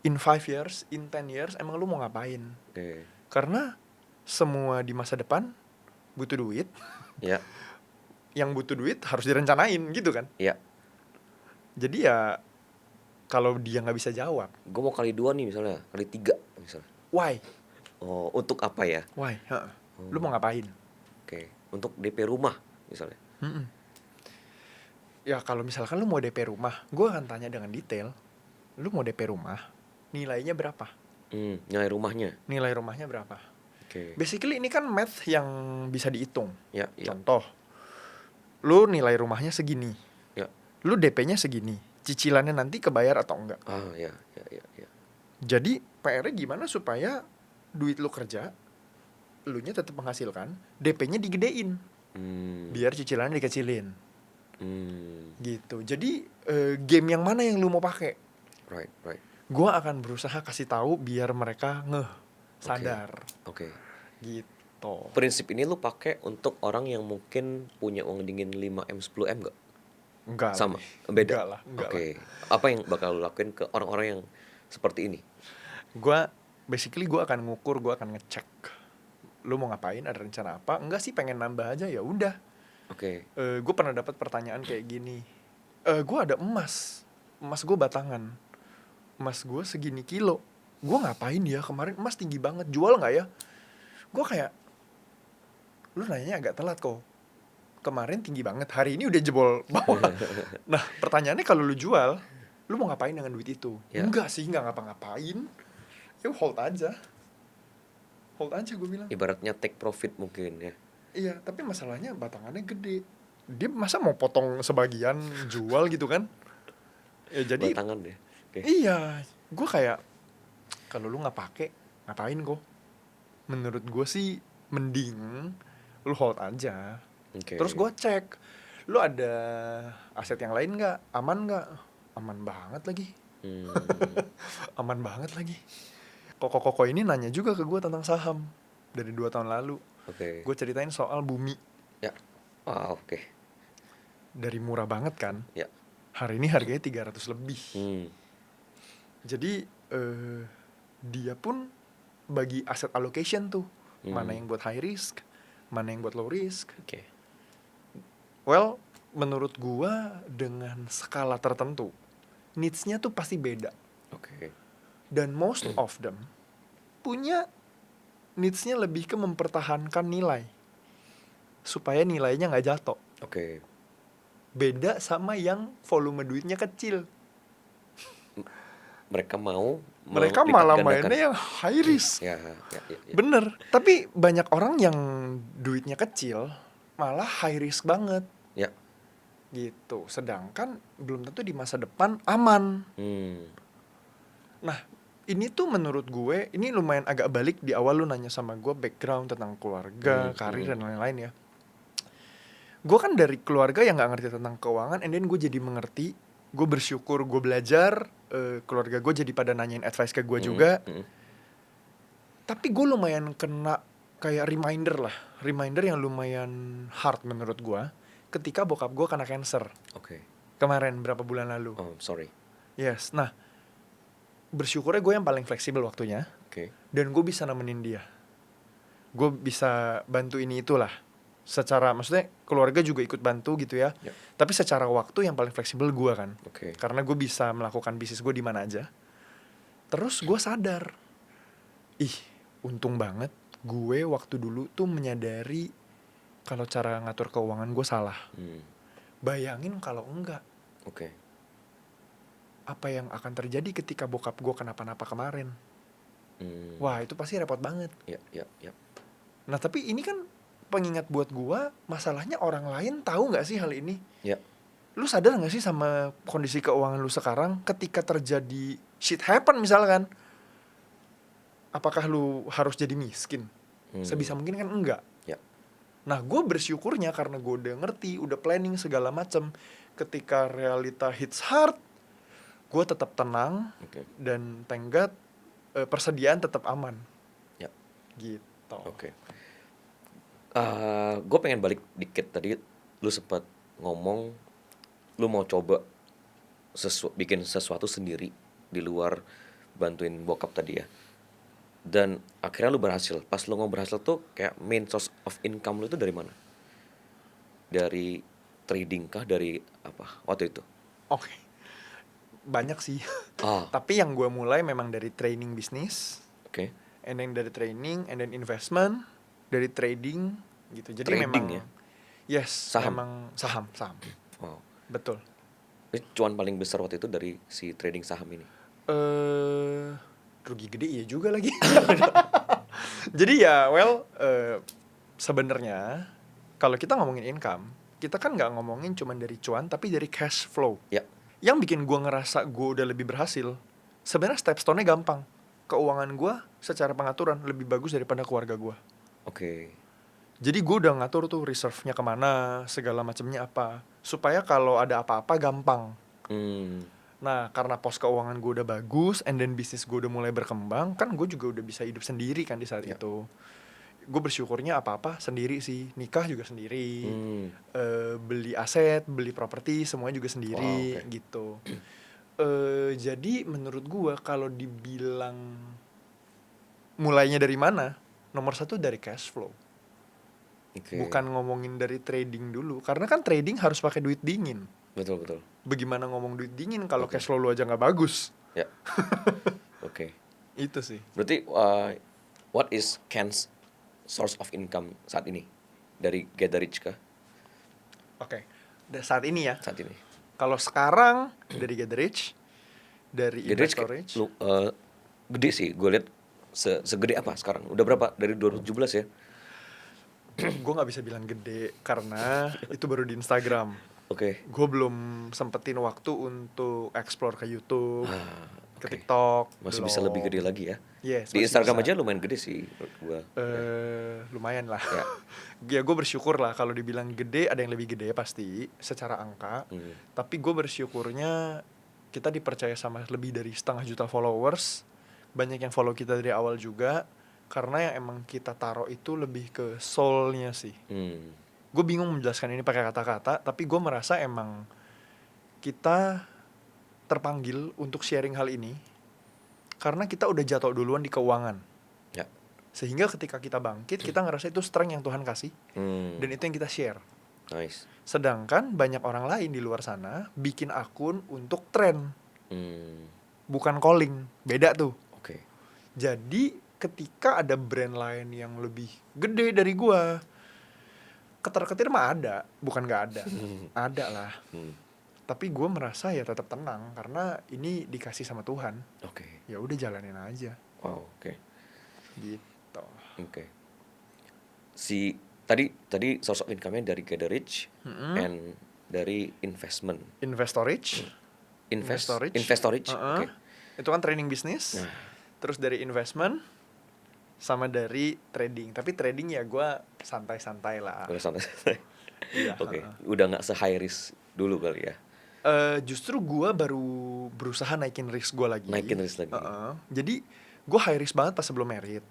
In 5 years, in 10 years, emang lu mau ngapain? Oke. Karena semua di masa depan butuh duit. Ya. Yang butuh duit harus direncanain gitu kan. Ya. Jadi ya kalau dia nggak bisa jawab, gue mau kali 2 nih misalnya, kali 3 misalnya. why? Oh, untuk apa ya? Why? Lu mau ngapain? Oke. Untuk DP rumah misalnya. Ya kalau misalkan lu mau DP rumah, gue akan tanya dengan detail. Lu mau DP rumah, nilainya berapa? Nilai rumahnya. Nilai rumahnya berapa? Oke. Basically ini kan math yang bisa dihitung. Ya. Contoh, lu nilai rumahnya segini. Ya. Lu DP-nya segini. Cicilannya nanti kebayar atau enggak? Ya. Jadi PR-nya gimana supaya duit lu kerja, elunya tetap menghasilkan, DP-nya digedein. Biar cicilannya dikecilin. Gitu. Jadi game yang mana yang lu mau pakai? Right. Gua akan berusaha kasih tahu biar mereka sadar. Oke. Gitu. Prinsip ini lu pakai untuk orang yang mungkin punya uang dingin 5M 10M enggak? Enggak. Sama. Beda. Enggak Oke. Apa yang bakal lu lakuin ke orang-orang yang seperti ini? Gua akan ngukur, gua akan ngecek. Lu mau ngapain? Ada rencana apa? Enggak sih, pengen nambah aja, ya udah. Oke. Gue pernah dapat pertanyaan kayak gini. Gue ada emas gue batangan, emas gue segini kilo, gue ngapain ya? Kemarin emas tinggi banget, jual nggak ya? Gue kayak, lu nanyanya agak telat kok. Kemarin tinggi banget, hari ini udah jebol bawah. Nah pertanyaannya, kalau lu jual, lu mau ngapain dengan duit itu? Ya. Enggak sih, nggak ngapa-ngapain. Ya hold aja gue bilang. Ibaratnya take profit mungkin ya. Iya, tapi masalahnya batangannya gede. Dia masa mau potong sebagian jual gitu kan? Ya jadi batangan deh. Okay. Iya, gue kayak, kalau lu nggak pakai, ngapain kok? Menurut gue sih mending lu hold aja. Okay. Terus gue cek, lu ada aset yang lain nggak? Aman nggak? Aman banget lagi. Aman banget lagi. Koko ini nanya juga ke gue tentang saham dari 2 tahun lalu. Oke. Gue ceritain soal Bumi. Ya. Oke. Dari murah banget kan? Ya. Hari ini harganya 300 lebih. Jadi dia pun bagi aset allocation tuh, mana yang buat high risk, mana yang buat low risk. Oke. Well, menurut gua dengan skala tertentu, needs-nya tuh pasti beda. Oke. Dan most of them punya needs-nya lebih ke mempertahankan nilai supaya nilainya nggak jatuh. Oke. Beda sama yang volume duitnya kecil. Mereka malah mainnya yang high risk. Ya. Bener. Tapi banyak orang yang duitnya kecil malah high risk banget. Ya. Gitu. Sedangkan belum tentu di masa depan aman. Nah, ini tuh menurut gue, ini lumayan agak balik. Di awal lu nanya sama gue background tentang keluarga, karir dan lain-lain ya. Gue kan dari keluarga yang gak ngerti tentang keuangan, and then gue jadi mengerti. Gue bersyukur, gue belajar, keluarga gue jadi pada nanyain advice ke gue juga. Tapi gue lumayan kena kayak reminder yang lumayan hard menurut gue, ketika bokap gue kena cancer. Kemarin berapa bulan lalu. Sorry. Yes. Nah, bersyukurnya gue yang paling fleksibel waktunya. Dan gue bisa nemenin dia. Gue bisa bantu ini itulah. Secara, maksudnya keluarga juga ikut bantu gitu ya. Tapi secara waktu yang paling fleksibel gue kan. Karena gue bisa melakukan bisnis gue di mana aja. Terus gue sadar, untung banget gue waktu dulu tuh menyadari kalau cara ngatur keuangan gue salah. Bayangin kalau enggak. Apa yang akan terjadi ketika bokap gue kenapa-napa kemarin? Wah, itu pasti repot banget. Nah, tapi ini kan pengingat buat gue, masalahnya orang lain tahu nggak sih hal ini? Lu sadar nggak sih sama kondisi keuangan lu sekarang ketika terjadi shit happen misalkan? Apakah lu harus jadi miskin? Sebisa mungkin kan enggak. Nah, gue bersyukurnya karena gue udah ngerti, udah planning segala macem. Ketika realita hits hard, gue tetap tenang, dan thank God persediaan tetap aman. Ya. Gitu. Oke. Gue pengen balik dikit, tadi lu sempat ngomong lu mau coba bikin sesuatu sendiri di luar bantuin bokap tadi ya. Dan akhirnya lu berhasil. Pas lu mau berhasil tuh kayak main source of income lu itu dari mana? Dari trading kah, dari apa waktu itu? Oke. Banyak sih. Ah, Tapi yang gue mulai memang dari training bisnis, oke. and then dari training, and then investment, dari trading gitu. Jadi Trading memang ya? yes, Saham? memang saham. Wow. Betul. Ini cuan paling besar waktu itu dari si trading saham ini. Rugi gede iya juga lagi. Jadi ya sebenarnya kalau kita ngomongin income, kita kan nggak ngomongin cuma dari cuan, tapi dari cash flow. Ya. Yang bikin gue ngerasa gue udah lebih berhasil, sebenarnya step stone-nya gampang. Keuangan gue secara pengaturan lebih bagus daripada keluarga gue. Oke. Jadi gue udah ngatur tuh reserve-nya kemana, segala macamnya apa, supaya kalau ada apa-apa gampang. Nah, karena pos keuangan gue udah bagus, and then bisnis gue udah mulai berkembang, kan gue juga udah bisa hidup sendiri kan di saat itu. Gue bersyukurnya apa-apa sendiri sih, nikah juga sendiri, beli aset, beli properti, semuanya juga sendiri. Gitu. Jadi menurut gue kalau dibilang mulainya dari mana, nomor satu dari cash flow. Bukan ngomongin dari trading dulu, karena kan trading harus pakai duit dingin. Betul. Bagaimana ngomong duit dingin kalau cash flow lu aja nggak bagus? Ya. Oke. Itu sih. Berarti what is Ken's source of income saat ini dari Get Rich kah? Oke. Saat ini ya. Saat ini. Kalau sekarang dari Get Rich, dari Investor Rich, gede sih. Gue lihat segede apa sekarang? Udah berapa dari 2017 ya? Gue nggak bisa bilang gede karena itu baru di Instagram. Gue belum sempetin waktu untuk explore ke YouTube, ke TikTok. Masih bisa lebih gede lagi ya? Yes, di Instagram bisa. aja lumayan gede sih menurut gue. Lumayan lah. Ya gue bersyukur lah kalau dibilang gede, ada yang lebih gede pasti secara angka. Tapi gue bersyukurnya kita dipercaya sama lebih dari 500,000 followers. Banyak yang follow kita dari awal juga. Karena yang emang kita taruh itu lebih ke soul-nya sih. Gue bingung menjelaskan ini pakai kata-kata, tapi gue merasa emang kita terpanggil untuk sharing hal ini karena kita udah jatuh duluan di keuangan. Ya. Sehingga ketika kita bangkit, kita ngerasa itu strength yang Tuhan kasih, dan itu yang kita share. Nice. Sedangkan banyak orang lain di luar sana bikin akun untuk tren, bukan calling, beda tuh. Jadi ketika ada brand lain yang lebih gede dari gua, ketar-ketir mah ada, bukan nggak ada, ada lah. Tapi gue merasa ya tetap tenang karena ini dikasih sama Tuhan. Ya udah jalanin aja. Gitu. Si tadi source of income-nya dari Get Rich and dari investment. Investor Rich. Itu kan training bisnis. Terus dari investment sama dari trading. Tapi trading ya gue santai-santai lah. Udah santai-santai. Iya. Udah nggak se-high risk dulu kali ya. Justru gue baru berusaha naikin risk gue lagi. Jadi gue high risk banget pas sebelum merit.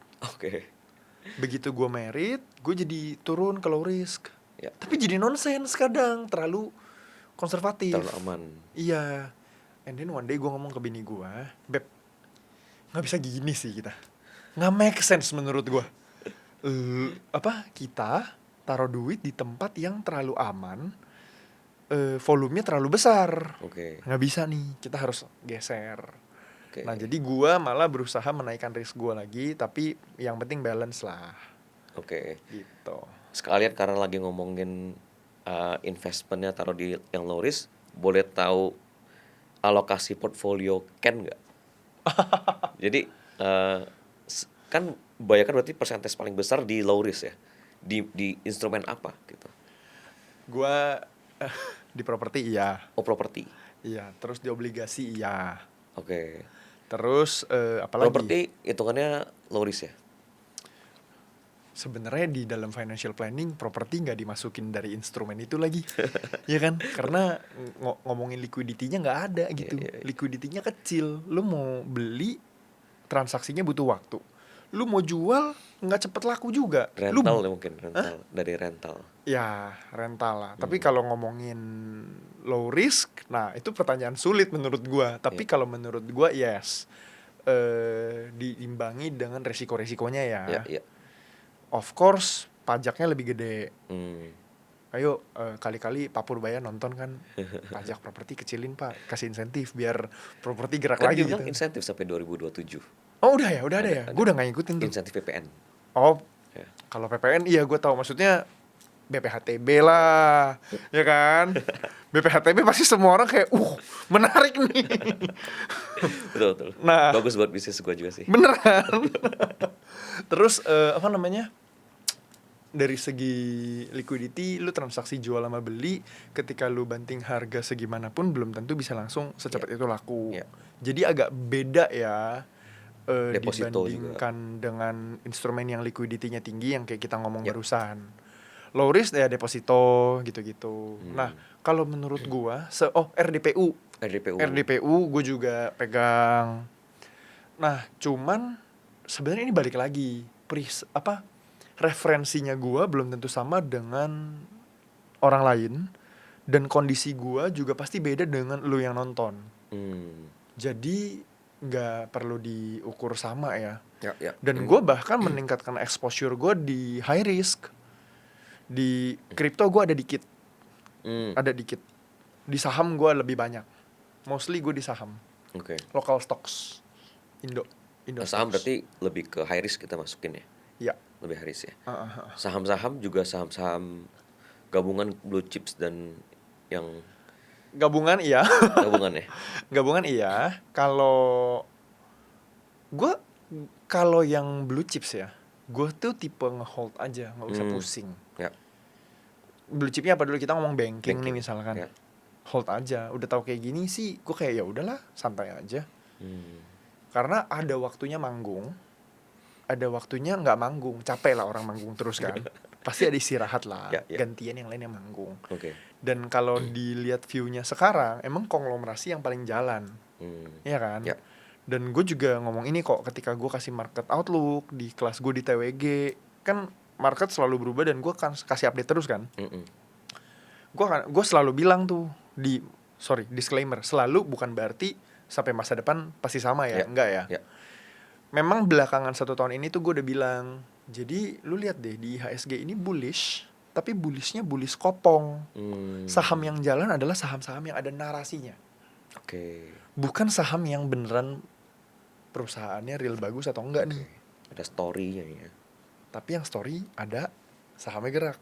Begitu gue merit, gue jadi turun ke low risk. Tapi jadi nonsense kadang, terlalu konservatif. Terlalu aman. Iya. And then one day gue ngomong ke bini gue, Beb, nggak bisa gini sih kita. Nggak make sense menurut gue. Kita taruh duit di tempat yang terlalu aman, volumenya terlalu besar. Nggak bisa nih, kita harus geser. Nah jadi gue malah berusaha menaikkan risk gue lagi, tapi yang penting balance lah. Gitu. Sekalian karena lagi ngomongin investmentnya taruh di yang low risk, boleh tahu alokasi portfolio Ken nggak? Jadi kan bayangkan berarti persentase paling besar di low risk ya, di instrumen apa gitu? Gua di properti iya. Properti. Iya, terus di obligasi iya. Oke. Terus apalagi? Properti hitungannya low risk ya? sebenarnya di dalam financial planning properti nggak dimasukin dari instrumen itu lagi. Ya kan, karena ngomongin liquidity-nya nggak ada gitu. Liquidity-nya kecil, lu mau beli transaksinya butuh waktu, lu mau jual nggak cepet laku juga. Rental mungkin dari rental. Ya rental lah. Tapi kalau ngomongin low risk, nah itu pertanyaan sulit menurut gua. Tapi kalau menurut gua yes, diimbangi dengan resiko-resikonya ya. Of course pajaknya lebih gede. Ayo kali-kali Pak Purbaya nonton kan, pajak properti kecilin Pak, kasih insentif biar properti gerak kan lagi gitu. gitu. Insentif sampai 2027. Oh udah ada ya. Gue udah nggak ngikutin tuh. Insentif PPN. Oh kalau PPN iya gue tahu, maksudnya BPHTB lah, ya kan? BPHTB pasti semua orang kayak, menarik nih. Betul. Nah, bagus buat bisnis gue juga sih. Bener kan? Terus dari segi liquidity, lu transaksi jual sama beli, ketika lu banting harga segimanapun belum tentu bisa langsung secepat itu laku. Jadi agak beda ya. Dibandingkan juga dengan instrumen yang liquidity-nya tinggi yang kayak kita ngomong barusan. Low risk ya deposito gitu-gitu. Nah, kalau menurut gua RDPU gua juga pegang. Nah, cuman sebenarnya ini balik lagi. Referensinya gua belum tentu sama dengan orang lain, dan kondisi gua juga pasti beda dengan lu yang nonton. Jadi nggak perlu diukur sama ya. Dan gue bahkan meningkatkan exposure gue di high risk. Di kripto gue ada dikit. Di saham gue lebih banyak. Mostly gue di saham. Local stocks. Indo saham stocks. Berarti lebih ke high risk kita masukin ya? Iya. Lebih high risk ya? Saham-saham juga saham-saham gabungan blue chips dan yang gabungan iya. Gabungan iya. Kalau yang blue chips ya, gue tuh tipe nge-hold aja, nggak usah pusing. Blue chipnya apa dulu, kita ngomong banking nih misalkan. Hold aja. Udah tahu kayak gini sih, gue kayak ya udahlah, santai aja. Karena ada waktunya manggung, ada waktunya nggak manggung. Capek lah orang manggung terus kan. Pasti ada istirahat lah. Gantian yang lainnya manggung. Dan kalau dilihat view-nya sekarang, emang konglomerasi yang paling jalan. Iya kan? Dan gue juga ngomong ini kok ketika gue kasih market outlook di kelas gue di TWG. Kan market selalu berubah dan gue kan kasih update terus kan. Gue selalu bilang tuh disclaimer, selalu bukan berarti sampai masa depan pasti sama ya. Enggak ya. Memang belakangan 1 tahun ini tuh gue udah bilang, jadi lu lihat deh di IHSG ini bullish, tapi bullishnya bullish kopong. Saham yang jalan adalah saham-saham yang ada narasinya. Bukan saham yang beneran perusahaannya real bagus atau enggak nih. Ada story-nya ya. Tapi yang story ada, sahamnya gerak.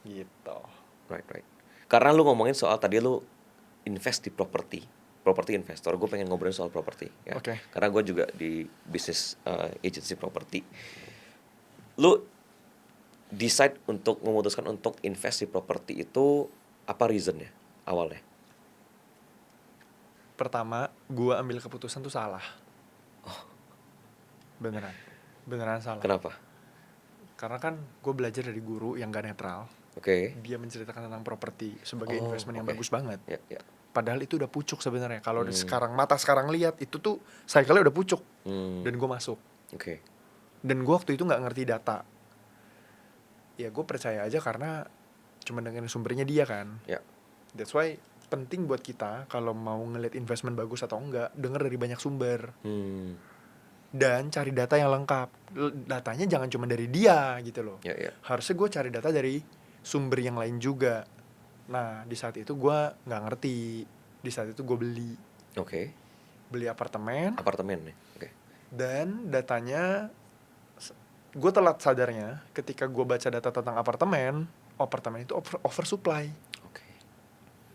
Gitu. Right. Karena lu ngomongin soal tadi lu invest di properti investor, gue pengen ngobrolin soal properti ya. Karena gue juga di bisnis agency properti. Lu decide untuk memutuskan untuk invest di properti itu apa reasonnya awalnya? Pertama, gue ambil keputusan tuh salah. Beneran salah. Kenapa? Karena kan gue belajar dari guru yang gak netral. Dia menceritakan tentang properti sebagai investment yang bagus banget. Padahal itu udah pucuk sebenarnya. Kalau sekarang lihat itu tuh cycle-nya udah pucuk. Dan gue masuk. Dan gue waktu itu nggak ngerti data. Ya gue percaya aja karena cuma dengan sumbernya dia kan. That's why penting buat kita kalau mau ngeliat investment bagus atau enggak, denger dari banyak sumber. Dan cari data yang lengkap. Datanya jangan cuma dari dia gitu loh. Harusnya gue cari data dari sumber yang lain juga. Nah di saat itu gue nggak ngerti. Di saat itu gue beli. Beli apartemen nih. Dan datanya, gue telat sadarnya ketika gue baca data tentang apartemen itu oversupply.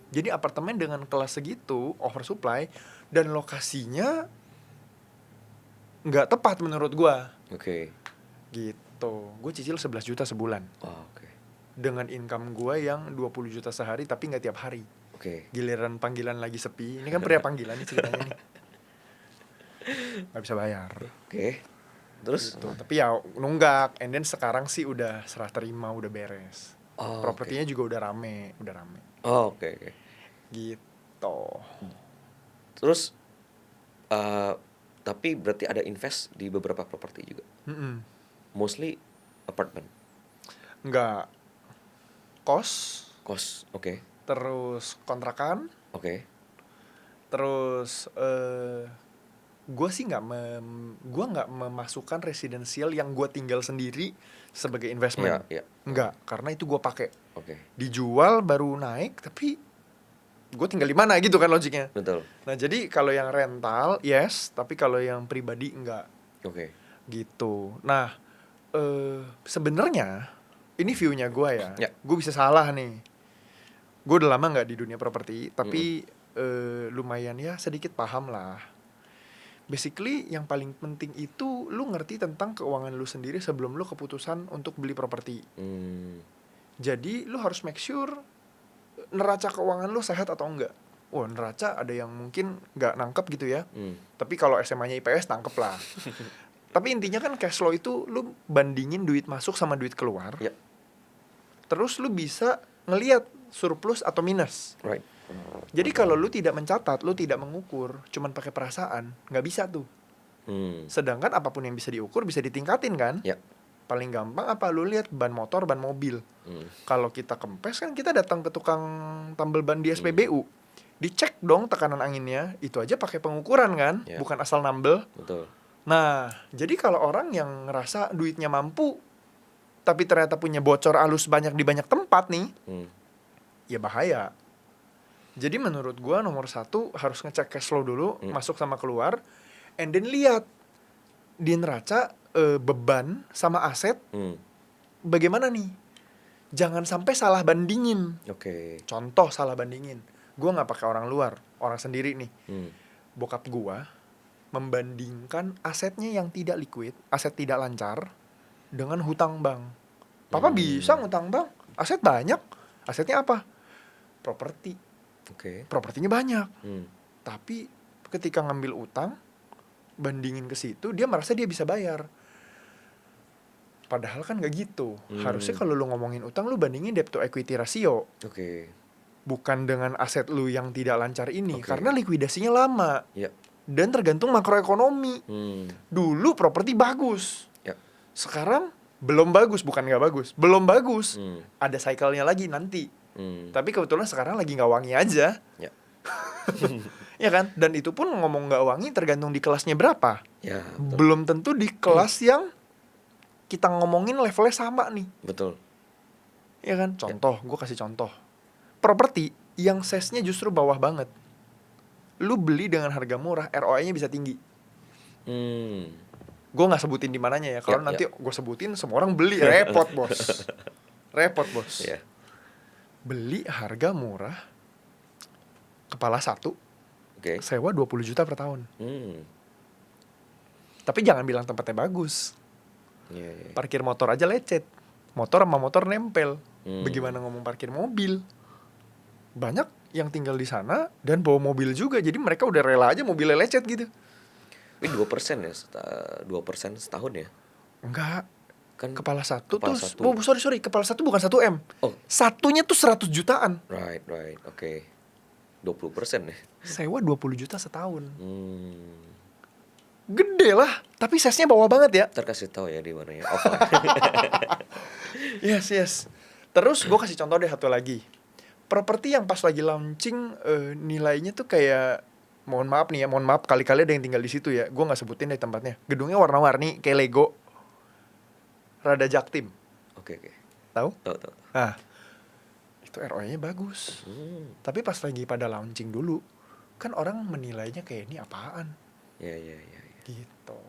Jadi apartemen dengan kelas segitu oversupply dan lokasinya nggak tepat menurut gue. Gitu. Gue cicil 11 juta sebulan. Dengan income gue yang 20 juta sehari tapi nggak tiap hari. Giliran panggilan lagi sepi. Ini kan pria panggilan nih ceritanya nih. Nggak bisa bayar. Terus? Gitu. Tapi ya nunggak, and then sekarang sih udah serah terima, udah beres. Propertinya juga udah rame. Oke. Gitu. Terus tapi berarti ada invest di beberapa properti juga. Mostly apartment. Enggak. Kos, oke. terus kontrakan. Oke. Terus gue sih nggak memasukkan residensial yang gue tinggal sendiri sebagai investment. Nggak, karena itu gue pakai. Dijual baru naik, tapi gue tinggal di mana gitu kan logiknya. Betul. Nah jadi kalau yang rental yes, tapi kalau yang pribadi enggak. Gitu. Nah sebenarnya ini view-nya gue ya. Gue bisa salah nih. Gue udah lama nggak di dunia properti, tapi lumayan ya sedikit paham lah. Basically yang paling penting itu lu ngerti tentang keuangan lu sendiri sebelum lu keputusan untuk beli properti. Jadi lu harus make sure neraca keuangan lu sehat atau enggak. Neraca ada yang mungkin nggak nangkep gitu ya. Tapi kalau SMA-nya IPS nangkep lah. Tapi intinya kan cash flow itu lu bandingin duit masuk sama duit keluar. Terus lu bisa ngelihat surplus atau minus. Jadi kalau lu tidak mencatat, lu tidak mengukur, cuman pakai perasaan, nggak bisa tuh. Sedangkan apapun yang bisa diukur bisa ditingkatin kan? Paling gampang apa lu lihat ban motor, ban mobil. Kalau kita kempes kan kita datang ke tukang tambal ban di SPBU. Dicek dong tekanan anginnya, itu aja pakai pengukuran kan, bukan asal nambel. Betul. Nah, jadi kalau orang yang ngerasa duitnya mampu, tapi ternyata punya bocor alus banyak di banyak tempat nih, ya bahaya. Jadi menurut gua nomor 1 harus ngecek cash flow dulu, masuk sama keluar, and then lihat di neraca beban sama aset bagaimana nih. Jangan sampai salah bandingin. Contoh salah bandingin. Gua nggak pakai orang luar, orang sendiri nih. Bokap gua membandingkan asetnya yang tidak liquid, aset tidak lancar, dengan hutang bank. Papa bisa ngutang bank, aset banyak. Asetnya apa? Properti. Propertinya banyak. Tapi ketika ngambil utang, bandingin ke situ, dia merasa dia bisa bayar. Padahal kan gak gitu. Harusnya kalau lu ngomongin utang, lu bandingin debt to equity ratio. Bukan dengan aset lu yang tidak lancar ini. Karena likuidasinya lama. Dan tergantung makroekonomi. Dulu properti bagus. Sekarang belum bagus, bukan gak bagus. Belum bagus. Ada cycle-nya lagi nanti. Tapi kebetulan sekarang lagi gak wangi aja. Ya kan? Dan itu pun ngomong gak wangi tergantung di kelasnya berapa. Belum tentu di kelas yang kita ngomongin levelnya sama nih. Betul. Ya kan? Contoh, gue kasih contoh. Properti yang size-nya justru bawah banget. Lu beli dengan harga murah, ROI-nya bisa tinggi. Gue gak sebutin di mananya ya. Kalau nanti gue sebutin semua orang beli, repot bos. Beli harga murah, kepala 1, sewa 20 juta per tahun. Tapi jangan bilang tempatnya bagus. Parkir motor aja lecet. Motor sama motor nempel. Bagaimana ngomong parkir mobil? Banyak yang tinggal di sana dan bawa mobil juga. Jadi mereka udah rela aja mobilnya lecet gitu. Tapi 2% ya? 2% setahun ya? Enggak. Kan kepala 1 tuh, sorry, kepala 1 bukan 1 M. Satunya tuh 100 jutaan. Right, 20% ya. Sewa 20 juta setahun. Gede lah, tapi size-nya bawah banget ya. Ntar kasih tahu ya di mana ya. Yes. Terus gue kasih contoh deh satu lagi. Properti yang pas lagi launching nilainya tuh kayak, mohon maaf kali-kali ada yang tinggal di situ ya. Gue nggak sebutin deh tempatnya. Gedungnya warna-warni kayak Lego. Rada Jaktim. Tahu? Nah, itu ROI-nya bagus. Tapi pas lagi pada launching dulu, kan orang menilainya kayak ini apaan? Gitu.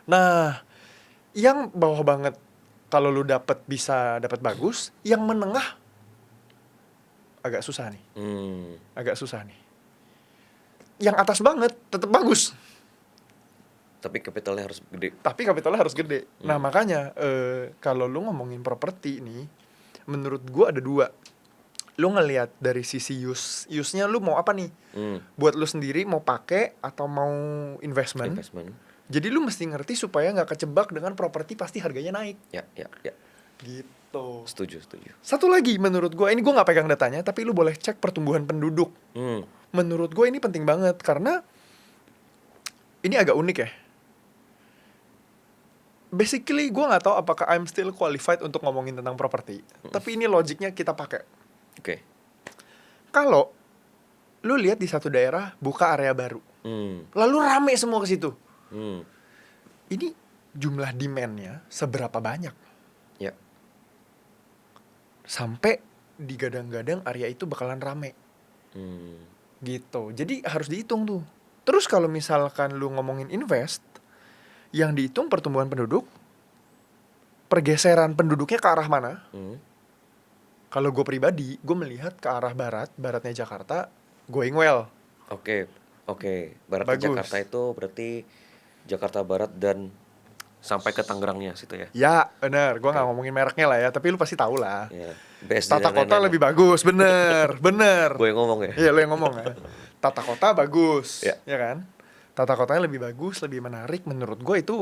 Nah, yang bawah banget kalau lu bisa dapat bagus, yang menengah agak susah nih. Yang atas banget tetap bagus. Tapi kapitalnya harus gede. Nah makanya kalau lu ngomongin properti nih, menurut gua ada 2. Lu ngelihat dari sisi use-nya lu mau apa nih? Buat lu sendiri mau pakai atau mau investment. Jadi lu mesti ngerti supaya nggak kecebak dengan properti pasti harganya naik. Ya. Gitu. Setuju. Satu lagi menurut gue, ini gue nggak pegang datanya, tapi lu boleh cek pertumbuhan penduduk. Menurut gue ini penting banget karena ini agak unik ya. Basically gue nggak tahu apakah I'm still qualified untuk ngomongin tentang properti. Tapi ini logiknya kita pakai. Oke. Kalau lu lihat di satu daerah buka area baru, lalu rame semua ke situ. Ini jumlah demand-nya seberapa banyak? Ya. Sampai digadang-gadang area itu bakalan rame. Gitu. Jadi harus dihitung tuh. Terus kalau misalkan lu ngomongin invest, yang dihitung pertumbuhan penduduk, pergeseran penduduknya ke arah mana. Kalau gue pribadi, gue melihat ke arah baratnya Jakarta, going well. Oke. Baratnya Jakarta itu berarti Jakarta Barat dan sampai ke Tangerangnya situ ya? Ya, bener. Gue nggak ngomongin mereknya lah ya, tapi lu pasti tahu lah. Ya, Tata kota lebih bagus, bener. Gue yang ngomong ya? Iya, lu yang ngomong ya. Tata kota bagus, ya kan? Tata kotanya lebih bagus, lebih menarik. Menurut gue itu...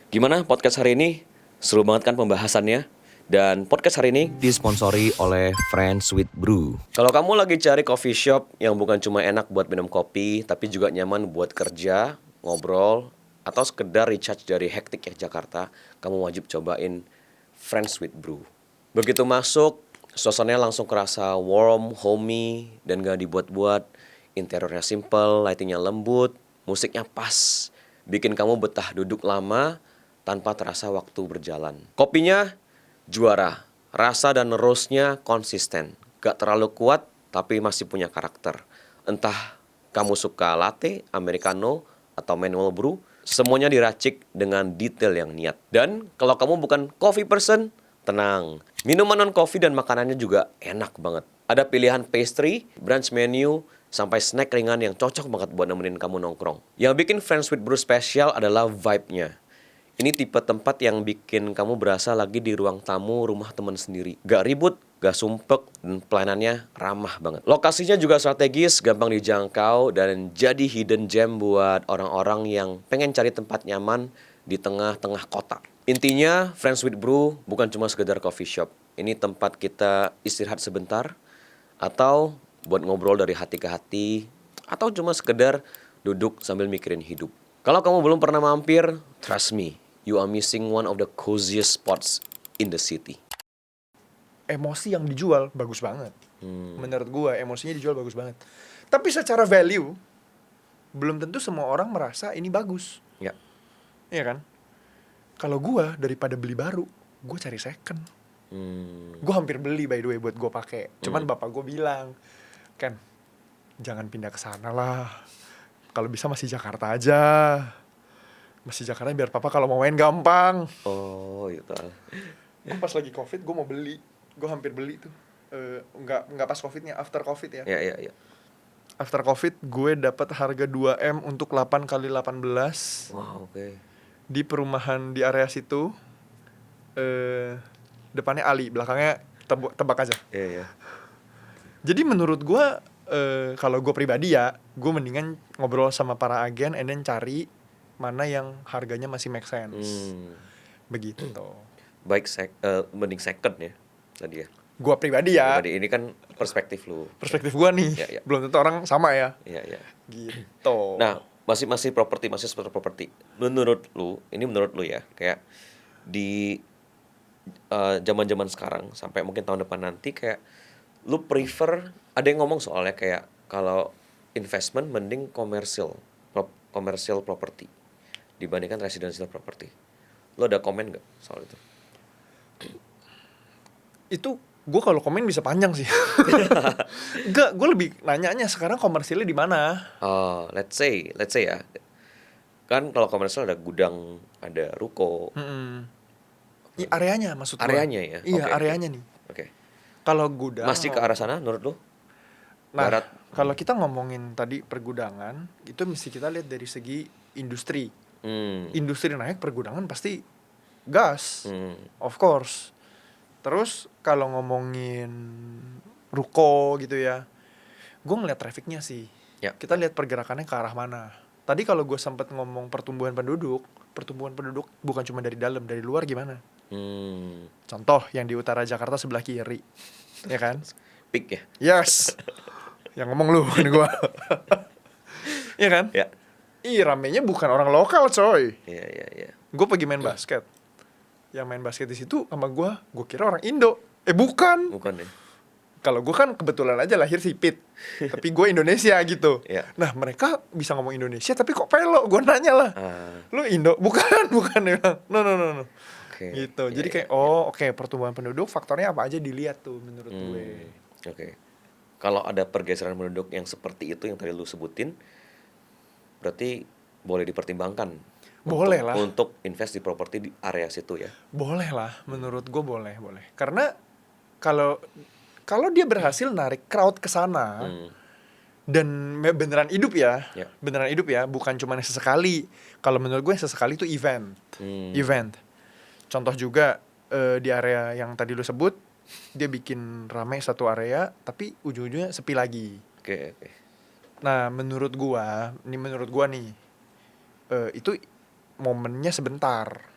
Gimana podcast hari ini? Seru banget kan pembahasannya? Dan podcast hari ini disponsori oleh Friends with Brew. Kalau kamu lagi cari coffee shop yang bukan cuma enak buat minum kopi, tapi juga nyaman buat kerja, ngobrol, atau sekedar recharge dari hektiknya Jakarta, kamu wajib cobain Friends with Brew. Begitu masuk, suasananya langsung kerasa warm, homey, dan gak dibuat-buat. Interiornya simple, lightingnya lembut, musiknya pas, bikin kamu betah duduk lama tanpa terasa waktu berjalan. Kopinya juara, rasa dan roastnya konsisten, gak terlalu kuat tapi masih punya karakter. Entah kamu suka latte, americano, atau manual brew, semuanya diracik dengan detail yang niat. Dan kalau kamu bukan coffee person, tenang, minuman non-coffee dan makanannya juga enak banget. Ada pilihan pastry, brunch menu, sampai snack ringan yang cocok banget buat nemenin kamu nongkrong. Yang bikin Friends with Brew spesial adalah vibe-nya. Ini tipe tempat yang bikin kamu berasa lagi di ruang tamu rumah teman sendiri. Gak ribut, gak sumpek, dan pelayanannya ramah banget. Lokasinya juga strategis, gampang dijangkau, dan jadi hidden gem buat orang-orang yang pengen cari tempat nyaman di tengah-tengah kota. Intinya, Friends with Brew bukan cuma sekedar coffee shop. Ini tempat kita istirahat sebentar, atau buat ngobrol dari hati ke hati, atau cuma sekedar duduk sambil mikirin hidup. Kalau kamu belum pernah mampir, trust me, you are missing one of the coziest spots in the city. Emosi yang dijual bagus banget. Menurut gue, emosinya dijual bagus banget. Tapi secara value, belum tentu semua orang merasa ini bagus. Ya. Iya kan? Kalau gue, daripada beli baru, gue cari second. Gue hampir beli by the way buat gue pakai. Cuman bapak gue bilang, Ken, jangan pindah ke sana lah. Kalau bisa masih Jakarta aja. Masih Jakarta biar papa kalau mau main gampang. Oh, gitu. Pas lagi COVID gue mau beli. Gue hampir beli tuh. Enggak pas COVIDnya, after COVID ya. Iya. After COVID gue dapat harga 2M untuk 8x18. Wow, oke. Di perumahan di area situ. Depannya Ali, belakangnya tebak aja. Iya. Jadi menurut gue, kalau gue pribadi ya, gue mendingan ngobrol sama para agen and then cari mana yang harganya masih make sense. Begitu. Baik, mending second ya tadi ya. Gue pribadi ya. Pribadi, ini kan perspektif lu. Perspektif gue nih. Ya. Belum tentu orang sama ya. Iya. Gitu. Nah, masih properti, masih seputar properti. Menurut lu ya, kayak di zaman-zaman sekarang sampai mungkin tahun depan nanti, kayak lu prefer, ada yang ngomong soalnya kayak kalau investment mending commercial property dibandingkan residential property. Lu ada komen gak soal itu? Itu gue kalau komen bisa panjang sih. Enggak, gue lebih nanyanya sekarang komersilnya di mana? Oh, let's say ya. Kan kalau komersial ada gudang, ada ruko. Areanya maksud gue. Areanya ya? Iya, Okay, areanya nih. Oke. Kalau gudang Masih ke arah sana menurut lu? Nah, Barat. Kalau kita ngomongin tadi pergudangan, itu mesti kita lihat dari segi industri. Industri naik, pergudangan pasti gas. Of course. Terus kalau ngomongin ruko gitu ya, gue ngeliat trafficnya sih. Ya. Kita lihat pergerakannya ke arah mana. Tadi kalau gue sempat ngomong pertumbuhan penduduk bukan cuma dari dalam, dari luar gimana? Contoh yang di utara Jakarta sebelah kiri, ya kan? Pik ya? Yes. Yang ngomong lu, bukan gue. Iya kan? Ya. Ih, ramenya bukan orang lokal, coy. Iya. Gue pergi main basket. Yang main basket di situ sama gue kira orang Indo. Bukan. Bukan ya. Kalau gue kan kebetulan aja lahir sipit, tapi gue Indonesia gitu. Yeah. Nah mereka bisa ngomong Indonesia tapi kok pelo. Gue nanya lah, lu Indo? Bukan. No. Gitu. Jadi kayak pertumbuhan penduduk faktornya apa aja dilihat tuh menurut gue. Kalau ada pergeseran penduduk yang seperti itu yang tadi lu sebutin, berarti boleh dipertimbangkan. Boleh lah. Untuk invest di properti di area situ ya. Boleh lah, menurut gue boleh. Karena kalau dia berhasil narik crowd ke sana dan beneran hidup ya, bukan cuma sesekali. Kalau menurut gue sesekali itu event. Contoh juga di area yang tadi lu sebut, dia bikin ramai satu area, tapi ujung-ujungnya sepi lagi. Oke. Nah, menurut gua nih, itu momennya sebentar.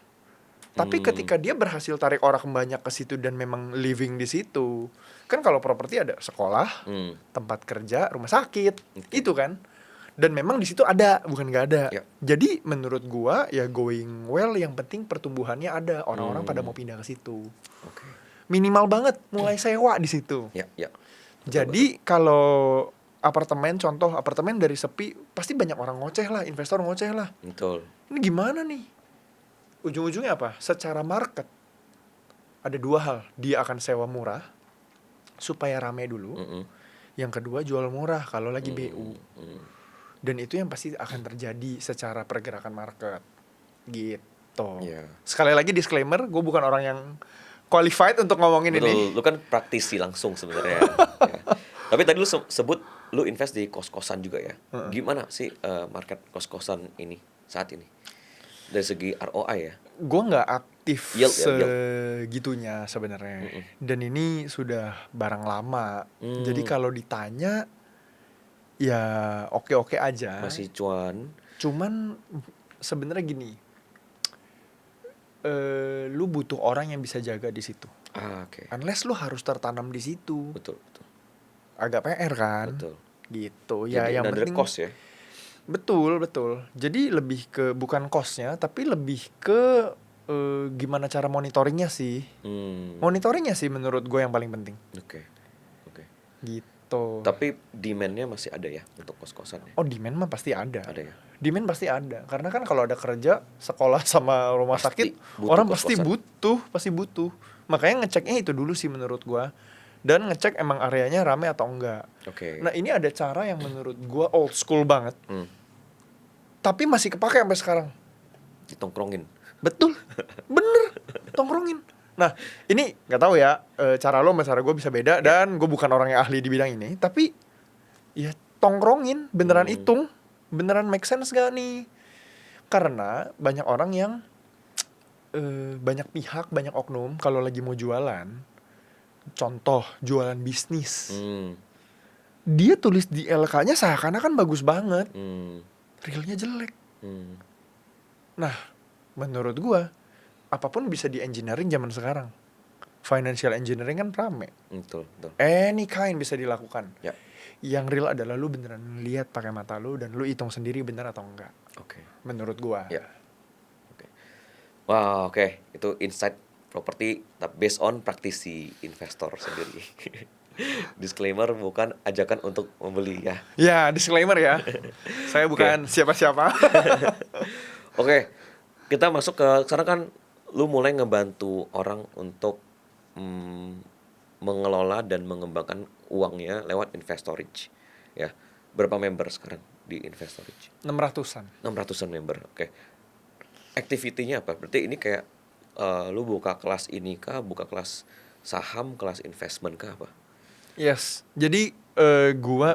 Tapi ketika dia berhasil tarik orang banyak ke situ dan memang living di situ, kan kalau properti ada sekolah, tempat kerja, rumah sakit, itu kan. Dan memang di situ ada, bukan nggak ada. Yep. Jadi menurut gua ya going well, yang penting pertumbuhannya ada, orang-orang pada mau pindah ke situ. Minimal banget mulai sewa di situ. Ya. Jadi kalau contoh apartemen dari sepi, pasti banyak orang ngoceh lah, investor ngoceh lah. Betul. Ini gimana nih? Ujung-ujungnya apa? Secara market ada dua hal. Dia akan sewa murah supaya rame dulu. Yang kedua jual murah kalau lagi BU. Dan itu yang pasti akan terjadi secara pergerakan market. Gitu. Yeah. Sekali lagi disclaimer, gue bukan orang yang qualified untuk ngomongin ini. Lu kan praktisi langsung sebenarnya. Ya. Tapi tadi lu sebut lu invest di kos-kosan juga ya. Gimana sih market kos-kosan ini saat ini? Dari segi ROI ya? Gue nggak aktif yield. segitunya sebenarnya. Dan ini sudah barang lama. Jadi kalau ditanya, ya oke aja. Masih cuan. Cuman sebenarnya gini, lu butuh orang yang bisa jaga di situ. Unless lu harus tertanam di situ. Betul. Agak PR kan. Betul. Gitu. Jadi ya yang penting cost ya. Betul. Jadi lebih ke bukan costnya, tapi lebih ke gimana cara monitoringnya sih. Monitoringnya sih menurut gue yang paling penting. Oke. Gitu. Tapi demand-nya masih ada ya untuk kos-kosan ya? Oh, demand mah pasti ada. Ada ya? Demand pasti ada. Karena kan kalau ada kerja, sekolah sama rumah sakit, orang pasti butuh. Makanya ngeceknya itu dulu sih menurut gua. Dan ngecek emang areanya rame atau enggak. Nah, ini ada cara yang menurut gua old school banget. Tapi masih kepake sampai sekarang. Ditongkrongin. Betul. Bener. Tongkrongin. Nah, ini nggak tahu ya, cara lo sama cara gue bisa beda, dan gue bukan orang yang ahli di bidang ini, tapi ya tongkrongin, beneran hitung, beneran make sense gak nih? Karena banyak orang yang, banyak pihak, banyak oknum, kalau lagi mau jualan, contoh jualan bisnis, dia tulis di LK-nya seakan-akan bagus banget, realnya jelek. Nah, menurut gue, apapun bisa di engineering zaman sekarang. Financial engineering kan rame. Betul. Any kind bisa dilakukan. Ya. Yang real adalah lu beneran lihat pakai mata lu dan lu hitung sendiri bener atau enggak. Menurut gua. Ya. Wow, itu insight properti based on praktisi investor sendiri. Disclaimer, bukan ajakan untuk membeli ya. Ya, disclaimer ya. Saya bukan siapa-siapa. Oke. Kita masuk ke sekarang kan lu mulai ngebantu orang untuk mengelola dan mengembangkan uangnya lewat Investorage ya. Berapa member sekarang di Investorage? 600-an member. Activity-nya apa? Berarti ini kayak lu buka kelas ini kah, buka kelas saham, kelas investment kah apa? Yes. Jadi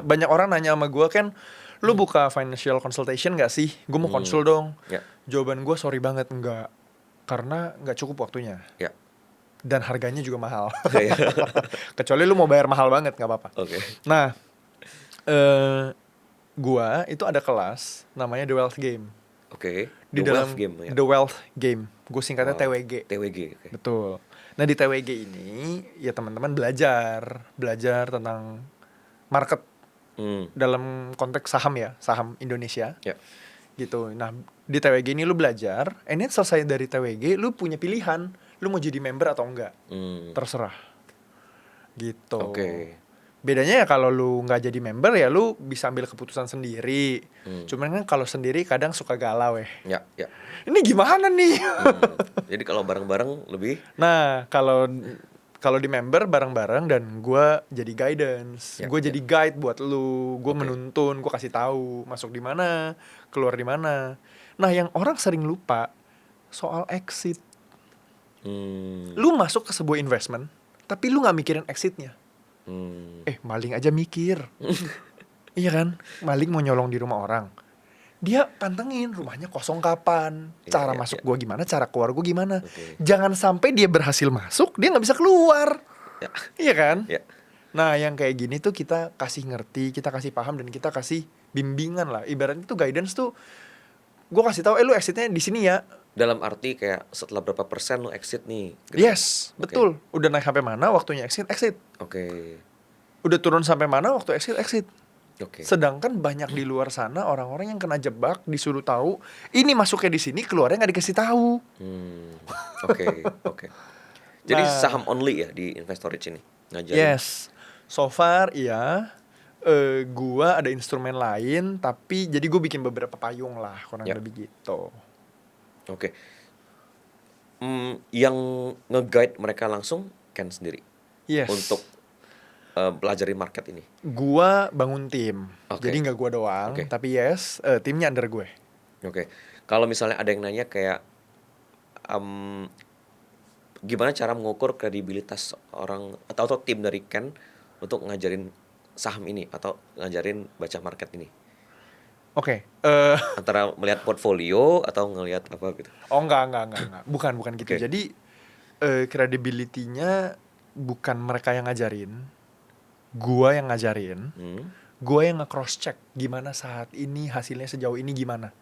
banyak orang nanya sama gua kan, lu buka financial consultation gak sih? Gue mau konsul dong. Jawaban gue sorry banget enggak. Karena gak cukup waktunya. Dan harganya juga mahal. Kecuali lu mau bayar mahal banget, gak apa-apa. Okay. Nah, gua itu ada kelas namanya The Wealth Game. Oke. Di The dalam Wealth Game ya. The Wealth Game, gue singkatnya Wow. TWG. TWG. Okay. Betul. Nah di TWG ini ya teman-teman belajar tentang market dalam konteks saham ya, saham Indonesia. Yeah. Gitu. Nah di TWG ini lu belajar, and then selesai dari TWG lu punya pilihan, lu mau jadi member atau enggak. Terserah. Gitu. Oke. Okay. Bedanya ya kalau lu nggak jadi member ya lu bisa ambil keputusan sendiri. Cuman kan kalau sendiri kadang suka galau ya. Ini gimana nih? Jadi kalau bareng-bareng lebih? Nah kalau di member bareng-bareng dan gue jadi guidance, gue jadi guide buat lu, gue menuntun, gue kasih tahu masuk di mana, keluar di mana. Nah yang orang sering lupa soal exit. Lu masuk ke sebuah investment, tapi lu nggak mikirin exitnya. Maling aja mikir. Iya kan, maling mau nyolong di rumah orang, dia pantengin rumahnya kosong kapan, cara masuk gua gimana, cara keluar gua gimana. Jangan sampai dia berhasil masuk, dia nggak bisa keluar. Iya kan? Nah yang kayak gini tuh kita kasih ngerti, kita kasih paham, dan kita kasih bimbingan lah. Ibaratnya tuh guidance tuh, gua kasih tahu, lu exitnya di sini ya. Dalam arti kayak setelah berapa persen lu exit nih? Gitu. Yes, betul. Udah naik sampai mana, waktunya exit. Udah turun sampai mana, waktu exit. Sedangkan banyak di luar sana orang-orang yang kena jebak, disuruh tahu ini masuknya di sini, keluarnya nggak dikasih tahu. Oke. Jadi saham only ya di Investorage ini ngajarin? Yes, so far iya. Gua ada instrumen lain, tapi jadi gue bikin beberapa payung lah, kurang lebih gitu. Oke. Yang nge-guide mereka langsung Ken sendiri? Yes. Untuk pelajari market ini? Gua bangun tim, jadi nggak gua doang, tapi timnya under gue. Kalau misalnya ada yang nanya kayak gimana cara mengukur kredibilitas orang atau tim dari Ken untuk ngajarin saham ini atau ngajarin baca market ini? Antara melihat portfolio atau ngelihat apa gitu? Enggak. Bukan gitu. Jadi credibility-nya bukan mereka yang ngajarin, gua yang ngajarin. Gua yang nge-cross check gimana saat ini, hasilnya sejauh ini gimana.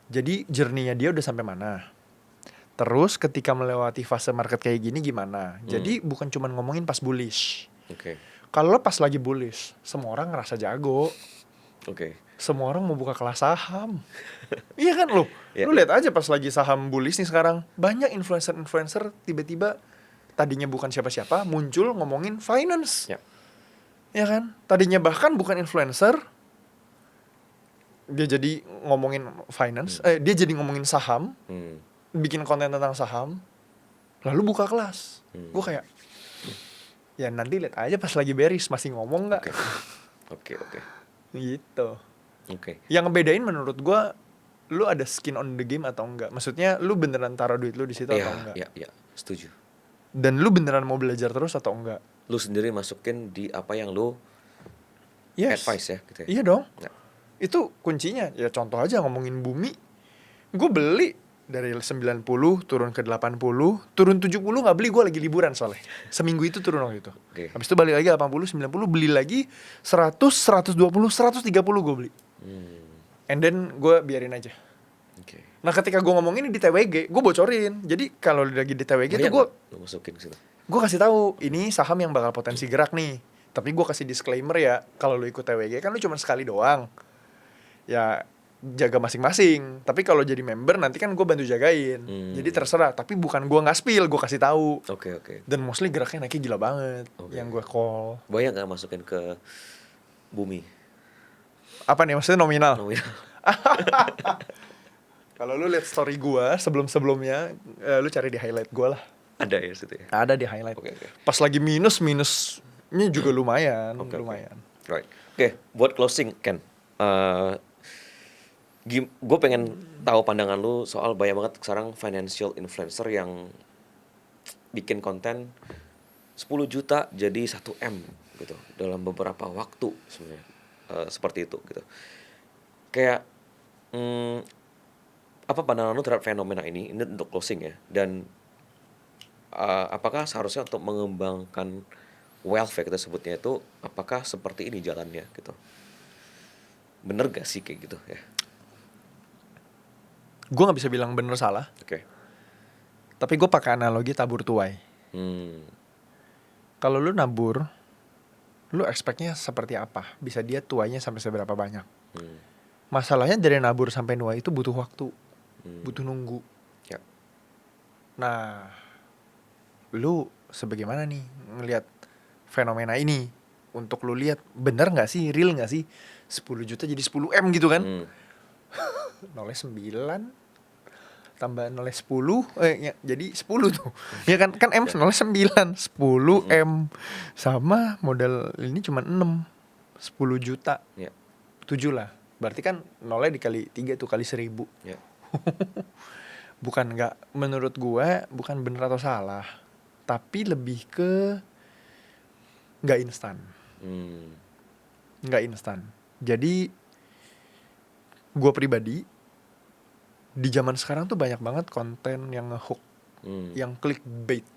Jadi journey-nya dia udah sampai mana. Terus ketika melewati fase market kayak gini gimana. Jadi bukan cuma ngomongin pas bullish. Kalau pas lagi bullish, semua orang ngerasa jago. Semua orang mau buka kelas saham. Iya kan lu? Lu lihat aja pas lagi saham bullish nih sekarang, banyak influencer tiba-tiba tadinya bukan siapa-siapa muncul ngomongin finance. Ya kan? Tadinya bahkan bukan influencer, dia jadi ngomongin finance, dia jadi ngomongin saham, bikin konten tentang saham, lalu buka kelas. Gue kayak, ya nanti lihat aja pas lagi bearish masih ngomong nggak? Oke. Gitu. Yang ngebedain menurut gue, lu ada skin on the game atau enggak? Maksudnya lu beneran taruh duit lu di situ atau enggak? Iya, setuju. Dan lu beneran mau belajar terus atau enggak? Lu sendiri masukin di apa yang lu advice ya gitu ya? Iya dong. Itu kuncinya. Ya contoh aja ngomongin bumi, gue beli dari 90 turun ke 80, turun 70 nggak beli, gue lagi liburan soalnya. Seminggu itu turun waktu itu. Habis itu balik lagi 80, 90, beli lagi 100, 120, 130 gue beli. And then gue biarin aja. Nah ketika gue ngomong ini di TWG, gue bocorin. Jadi kalau lagi di TWG tuh gue kasih tahu ini saham yang bakal potensi gerak nih. Tapi gue kasih disclaimer ya, kalau lu ikut TWG kan lu cuma sekali doang. Ya jaga masing-masing. Tapi kalau jadi member nanti kan gue bantu jagain. Jadi terserah. Tapi bukan gue nggak spill, gue kasih tahu. Dan mostly geraknya naiknya gila banget. Yang gue call. Banyak nggak masukin ke bumi? Apa nih maksudnya nominal? Kalau lu lihat story gue sebelum-sebelumnya, lu cari di highlight gue lah. Ada ya situ ya? Ada di highlight. Pas lagi minusnya juga lumayan. Oke, buat closing Ken, gue pengen tahu pandangan lu soal banyak banget sekarang financial influencer yang bikin konten 10 juta jadi 1M gitu dalam beberapa waktu sebenarnya, seperti itu gitu. Kayak apa pandangan lu terhadap fenomena ini untuk closing ya, dan apakah seharusnya untuk mengembangkan wealth ya kita sebutnya itu, apakah seperti ini jalannya gitu? Bener gak sih kayak gitu ya? Gue nggak bisa bilang bener salah. Oke. Tapi gue pakai analogi tabur tuai. Kalau lu nabur, lu expect-nya seperti apa? Bisa dia tuainya sampai seberapa banyak? Masalahnya dari nabur sampai nuai itu butuh waktu, butuh nunggu. Yap. Nah, lu sebagaimana nih ngelihat fenomena ini? Untuk lu lihat bener nggak sih, real nggak sih? 10 juta jadi 10 M gitu kan? 0,9 tambah 0,10 ya, jadi 10 tuh. Ya kan M 0,9 10 M sama modal ini cuma 6 10 juta. 7 lah. Berarti kan nolnya dikali 3 tuh kali 1000. Bukan nggak, menurut gue bukan bener atau salah, tapi lebih ke nggak instan. Nggak instan. Jadi gue pribadi di zaman sekarang tuh banyak banget konten yang ngehook, yang clickbait.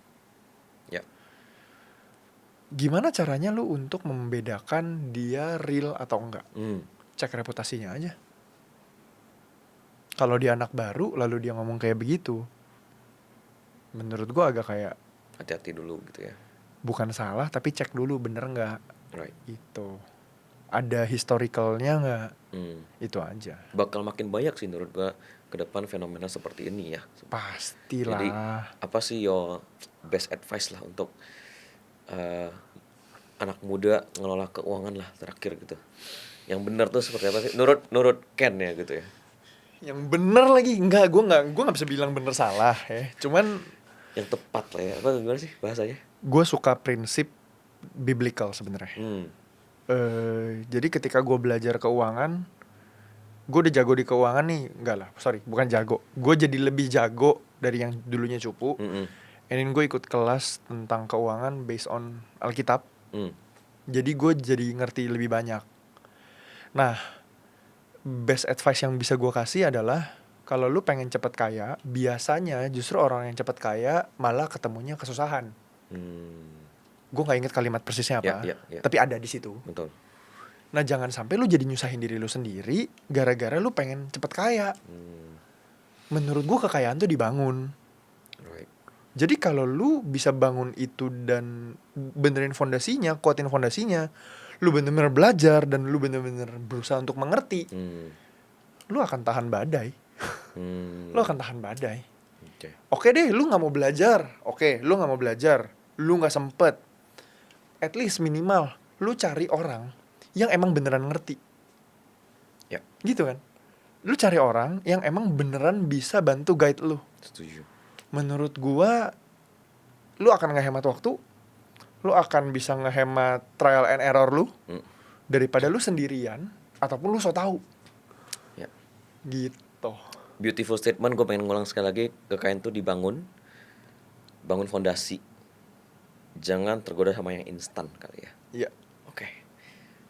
Gimana caranya lu untuk membedakan dia real atau enggak? Cek reputasinya aja. Kalau dia anak baru lalu dia ngomong kayak begitu, menurut gue agak kayak hati-hati dulu gitu ya. Bukan salah, tapi cek dulu bener nggak. Right. Gitu. Ada historicalnya nggak? Itu aja. Bakal makin banyak sih menurut gue ke depan fenomena seperti ini ya. Pastilah. Jadi apa sih your best advice lah untuk anak muda ngelola keuangan lah terakhir gitu? Yang benar tuh seperti apa sih? Nurut Ken ya gitu ya. Yang bener lagi gue nggak bisa bilang bener salah ya. Cuman yang tepat lah ya. Apa gimana sih bahasanya? Gue suka prinsip biblical sebenarnya. Jadi ketika gue belajar keuangan, gue udah jago di keuangan nih, bukan jago. Gue jadi lebih jago dari yang dulunya cupu. And then gue ikut kelas tentang keuangan based on Alkitab. Jadi gue jadi ngerti lebih banyak. Nah, best advice yang bisa gue kasih adalah kalau lu pengen cepet kaya, biasanya justru orang yang cepet kaya malah ketemunya kesusahan. Gue nggak inget kalimat persisnya apa, tapi ada di situ. Betul. Nah, jangan sampai lu jadi nyusahin diri lu sendiri gara-gara lu pengen cepet kaya. Menurut gue kekayaan tuh dibangun. Right. Jadi kalau lu bisa bangun itu dan benerin fondasinya, kuatin fondasinya, lu bener-bener belajar dan lu bener-bener berusaha untuk mengerti, lu akan tahan badai. Lu akan tahan badai. Oke deh, lu nggak mau belajar. Lu nggak mau belajar, lu nggak sempet. At least minimal lu cari orang yang emang beneran ngerti. Gitu kan? Lu cari orang yang emang beneran bisa bantu guide lu. Setuju. Menurut gua, lu akan ngehemat waktu, lu akan bisa ngehemat trial and error lu, daripada lu sendirian, ataupun lu so tau. Gitu. Beautiful statement, gue pengen ngulang sekali lagi, kekayaan tuh dibangun, bangun fondasi. Jangan tergoda sama yang instan kali ya. Iya. Oke.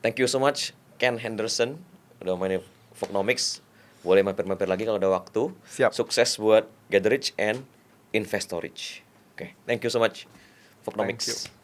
Thank you so much, Ken Henderson, udah main Vognomics. Boleh mampir-mampir lagi kalau ada waktu. Siap. Sukses buat Get Rich and Investor Rich. Oke. Thank you so much, Vognomics. Thank you.